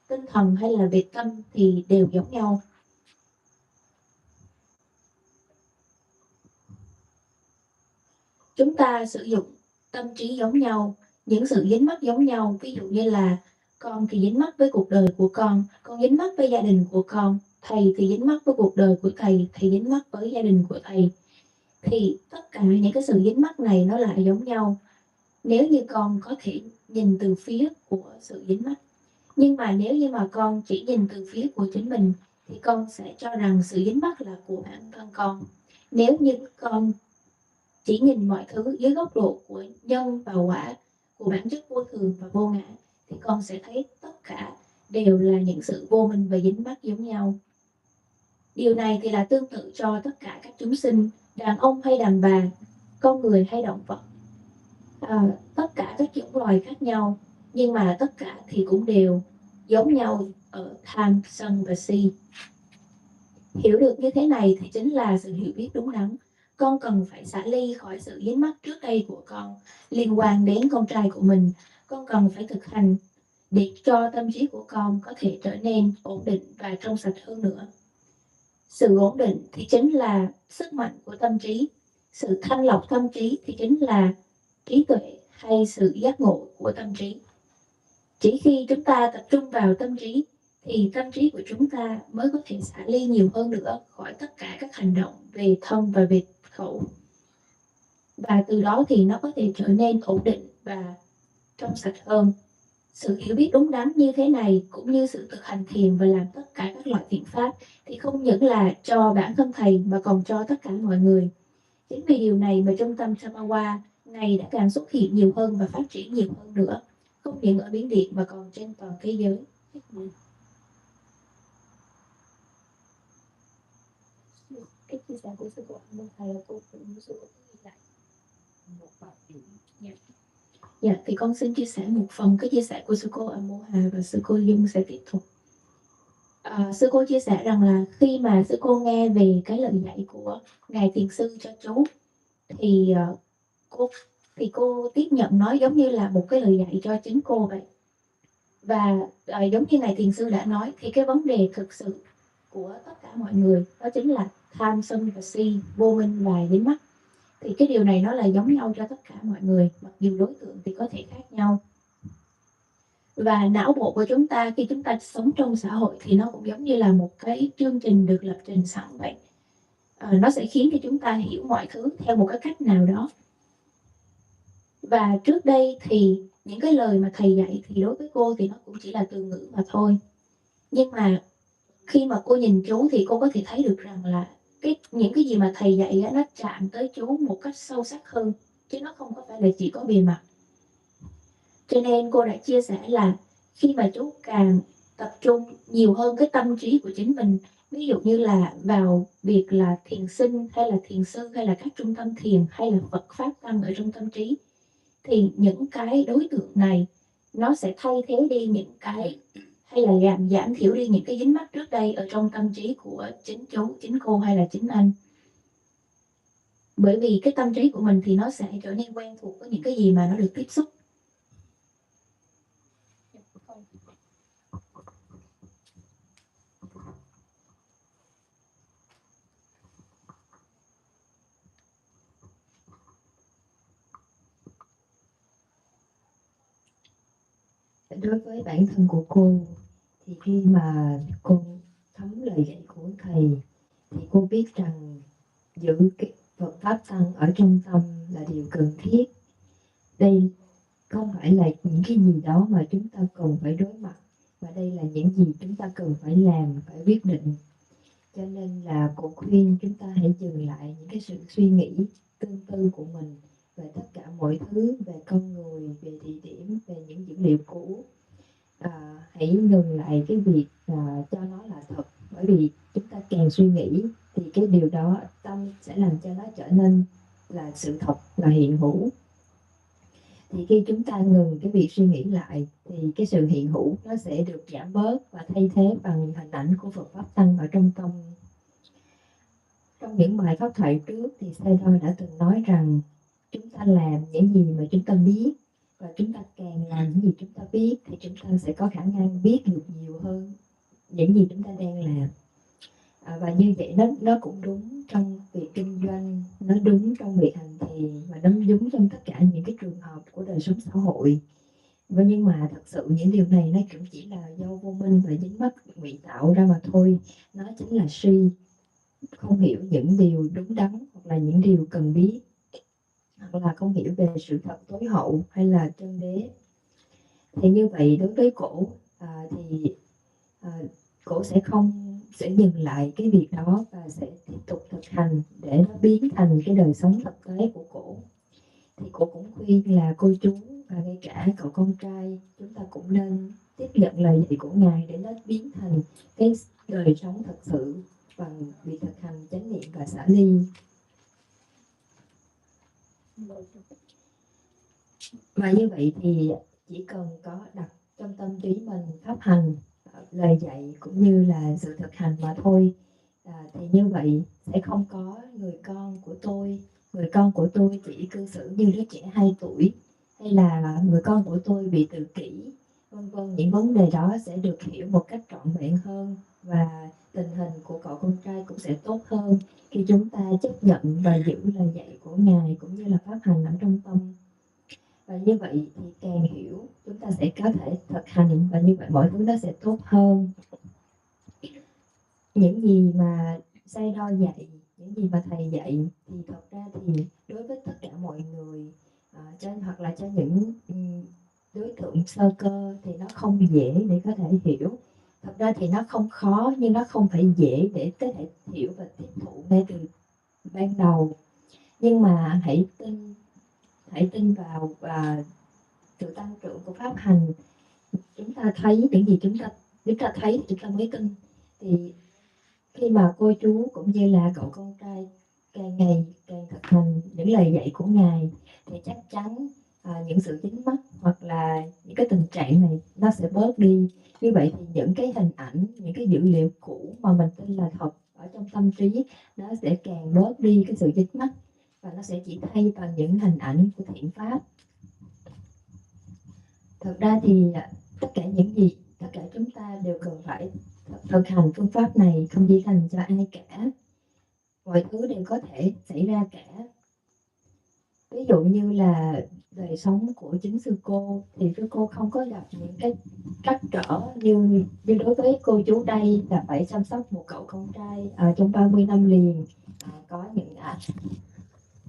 tinh thần hay là về tâm thì đều giống nhau. Chúng ta sử dụng tâm trí giống nhau, những sự dính mắc giống nhau. Ví dụ như là con thì dính mắc với cuộc đời của con dính mắc với gia đình của con, thầy thì dính mắc với cuộc đời của thầy dính mắc với gia đình của thầy. Thì tất cả những cái sự dính mắc này nó lại giống nhau, nếu như con có thể nhìn từ phía của sự dính mắc. Nhưng mà nếu như mà con chỉ nhìn từ phía của chính mình thì con sẽ cho rằng sự dính mắc là của bản thân con. Nếu như con chỉ nhìn mọi thứ dưới góc độ của nhân và quả, của bản chất vô thường và vô ngã, thì con sẽ thấy tất cả đều là những sự vô minh và dính mắc giống nhau. Điều này thì là tương tự cho tất cả các chúng sinh, đàn ông hay đàn bà, con người hay động vật, tất cả các chủng loài khác nhau, nhưng mà tất cả thì cũng đều giống nhau ở tham, sân và si. Hiểu được như thế này thì chính là sự hiểu biết đúng đắn. con cần phải xả ly khỏi sự dính mắc trước đây của con liên quan đến con trai của mình. Con cần phải thực hành để cho tâm trí của con có thể trở nên ổn định và trong sạch hơn nữa. Sự ổn định thì chính là sức mạnh của tâm trí. Sự thanh lọc tâm trí thì chính là trí tuệ hay sự giác ngộ của tâm trí. Chỉ khi chúng ta tập trung vào tâm trí thì tâm trí của chúng ta mới có thể xả ly nhiều hơn nữa khỏi tất cả các hành động về thân và về khẩu. Và từ đó thì nó có thể trở nên ổn định và trong sạch hơn. Sự hiểu biết đúng đắn như thế này cũng như sự thực hành thiền và làm tất cả các loại thiện pháp thì không những là cho bản thân thầy mà còn cho tất cả mọi người. Chính vì điều này mà trung tâm Samawa ngày đã càng xuất hiện nhiều hơn và phát triển nhiều hơn nữa, không những ở Miến Điện mà còn trên toàn thế giới. Cái chia sẻ của sư cô Anh thầy là cô cũng sư cô ghi lại một vài điểm. Dạ, thì con xin chia sẻ một phần cái chia sẻ của sư cô Amoha và sư cô Dung sẽ tiếp tục. Sư cô chia sẻ rằng là khi mà sư cô nghe về cái lời dạy của ngài thiền sư cho chú thì cô tiếp nhận nó giống như là một cái lời dạy cho chính cô vậy. Và giống như ngài thiền sư đã nói thì cái vấn đề thực sự của tất cả mọi người đó chính là tham sân và si, vô minh và dính mắc. Thì cái điều này nó là giống nhau cho tất cả mọi người, mặc dù đối tượng thì có thể khác nhau. Và não bộ của chúng ta khi chúng ta sống trong xã hội thì nó cũng giống như là một cái chương trình được lập trình sẵn vậy. Nó sẽ khiến cho chúng ta hiểu mọi thứ theo một cái cách nào đó. Và trước đây thì những cái lời mà thầy dạy thì đối với cô thì nó cũng chỉ là từ ngữ mà thôi. Nhưng mà khi mà cô nhìn chú thì cô có thể thấy được rằng là những cái gì mà thầy dạy nó chạm tới chú một cách sâu sắc hơn, chứ nó không có phải là chỉ có bề mặt. Cho nên cô đã chia sẻ là khi mà chú càng tập trung nhiều hơn cái tâm trí của chính mình, ví dụ như là vào việc là thiền sinh hay là thiền sư hay là các trung tâm thiền hay là Phật pháp tăng ở trong tâm trí, thì những cái đối tượng này nó sẽ thay thế đi những cái hay là giảm thiểu đi những cái dính mắc trước đây ở trong tâm trí của chính chú, chính cô hay là chính anh. Bởi vì cái tâm trí của mình thì nó sẽ trở nên quen thuộc với những cái gì mà nó được tiếp xúc. Đối với bản thân của cô thì khi mà cô thấm lời dạy của thầy thì cô biết rằng giữ cái Phật pháp tăng ở trong tâm là điều cần thiết. Đây không phải là những cái gì đó mà chúng ta cần phải đối mặt, mà đây là những gì chúng ta cần phải làm, phải quyết định. Cho nên là cô khuyên chúng ta hãy dừng lại những cái sự suy nghĩ tương tư của mình về tất cả mọi thứ, về con người, về địa điểm, về những dữ liệu cũ. Hãy ngừng lại cái việc cho nó là thật, bởi vì chúng ta càng suy nghĩ thì cái điều đó tâm sẽ làm cho nó trở nên là sự thật, là hiện hữu. Thì khi chúng ta ngừng cái việc suy nghĩ lại thì cái sự hiện hữu nó sẽ được giảm bớt và thay thế bằng hình ảnh của Phật pháp tăng ở trong tâm. Trong những bài pháp thoại trước thì Saito đã từng nói rằng chúng ta làm những gì mà chúng ta biết, và chúng ta càng làm những gì chúng ta biết thì chúng ta sẽ có khả năng biết được nhiều hơn những gì chúng ta đang làm. Và như vậy nó cũng đúng trong việc kinh doanh, nó đúng trong việc hành thiền, và nó đúng trong tất cả những cái trường hợp của đời sống xã hội. Và nhưng mà thật sự những điều này nó cũng chỉ là do vô minh và dính mắc ngụy tạo ra mà thôi. Nó chính là si, không hiểu những điều đúng đắn hoặc là những điều cần biết, hoặc là không hiểu về sự thật tối hậu hay là chân đế. Thì như vậy đối với cổ cổ sẽ dừng lại cái việc đó và sẽ tiếp tục thực hành để nó biến thành cái đời sống thực tế của cổ. Thì cổ cũng khuyên là cô chú và ngay cả cậu con trai chúng ta cũng nên tiếp nhận lời dạy của ngài để nó biến thành cái đời sống thật sự bằng việc thực hành chánh niệm và xả ly. Mà như vậy thì chỉ cần có đặt trong tâm trí mình pháp hành lời dạy cũng như là sự thực hành mà thôi, Thì như vậy sẽ không có người con của tôi chỉ cư xử như đứa trẻ 2 tuổi, hay là người con của tôi bị tự kỷ, vân vân. Những vấn đề đó sẽ được hiểu một cách trọn vẹn hơn, và tình hình của cậu con trai cũng sẽ tốt hơn khi chúng ta chấp nhận và giữ lời dạy của Ngài cũng như là pháp hành ở trong tâm. Và như vậy thì càng hiểu chúng ta sẽ có thể thực hành, và như vậy mọi thứ nó sẽ tốt hơn. Những gì mà Say đo dạy, những gì mà thầy dạy thì thật ra thì đối với tất cả mọi người, hoặc là cho những đối tượng sơ cơ thì nó không dễ để có thể hiểu. Thật ra thì nó không khó, nhưng nó không phải dễ để có thể hiểu và tiếp thụ ngay từ ban đầu. Nhưng mà hãy tin vào sự tăng trưởng của pháp hành. Chúng ta thấy những gì chúng ta thấy chúng ta mới tin. Thì khi mà cô chú cũng như là cậu con trai càng ngày càng thực hành những lời dạy của Ngài, thì chắc chắn những sự dính mắc hoặc là những cái tình trạng này nó sẽ bớt đi. Như vậy thì những cái hình ảnh, những cái dữ liệu cũ mà mình tin là thật ở trong tâm trí, nó sẽ càng bớt đi cái sự dính mắc, và nó sẽ chỉ thay bằng những hình ảnh của thiện pháp. Thật ra thì tất cả chúng ta đều cần phải thực hành phương pháp này, không chỉ dành cho ai cả. Mọi thứ đều có thể xảy ra cả. Ví dụ như là đời sống của chính sư cô, thì sư cô không có gặp những cái trắc trở như đối với cô chú đây, là phải chăm sóc một cậu con trai trong 30 năm liền, có những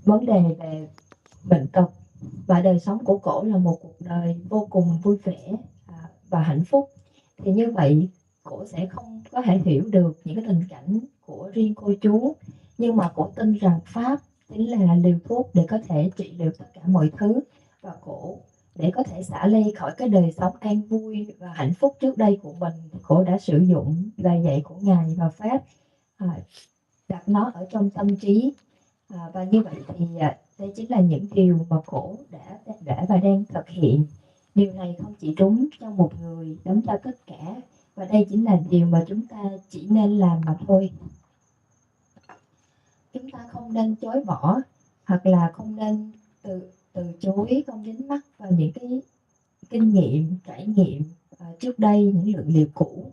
vấn đề về bệnh tật. Và đời sống của cổ là một cuộc đời vô cùng vui vẻ và hạnh phúc. Thì như vậy cổ sẽ không có thể hiểu được những cái tình cảnh của riêng cô chú, nhưng mà cổ tin rằng pháp chính là liều thuốc để có thể trị liệu tất cả mọi thứ. Và cổ, để có thể xả ly khỏi cái đời sống an vui và hạnh phúc trước đây của mình, cổ đã sử dụng lời dạy của Ngài và pháp, đặt nó ở trong tâm trí. Và như vậy thì đây chính là những điều mà cổ đã và đang thực hiện. Điều này không chỉ đúng cho một người, đúng cho tất cả. Và đây chính là điều mà chúng ta chỉ nên làm mà thôi. Chúng ta không nên chối bỏ, hoặc là không nên từ chối, không dính mắc vào những cái kinh nghiệm, trải nghiệm trước đây, những lượng liệu cũ.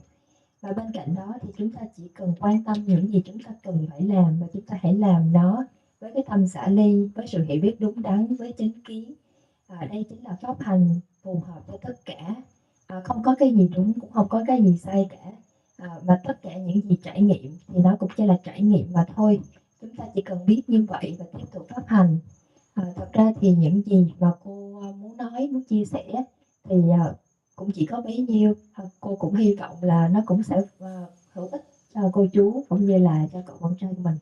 Và bên cạnh đó thì chúng ta chỉ cần quan tâm những gì chúng ta cần phải làm, và chúng ta hãy làm nó với cái tâm xả ly, với sự hiểu biết đúng đắn, với chánh kiến. Đây chính là pháp hành phù hợp cho tất cả. Không có cái gì đúng, cũng không có cái gì sai cả. Và tất cả những gì trải nghiệm thì nó cũng chỉ là trải nghiệm mà thôi. Chúng ta chỉ cần biết như vậy và tiếp tục pháp hành. Thật ra thì những gì mà cô muốn nói, muốn chia sẻ thì cũng chỉ có bấy nhiêu. Cô cũng hy vọng là nó cũng sẽ hữu ích cho cô chú cũng như là cho cậu con trai của mình.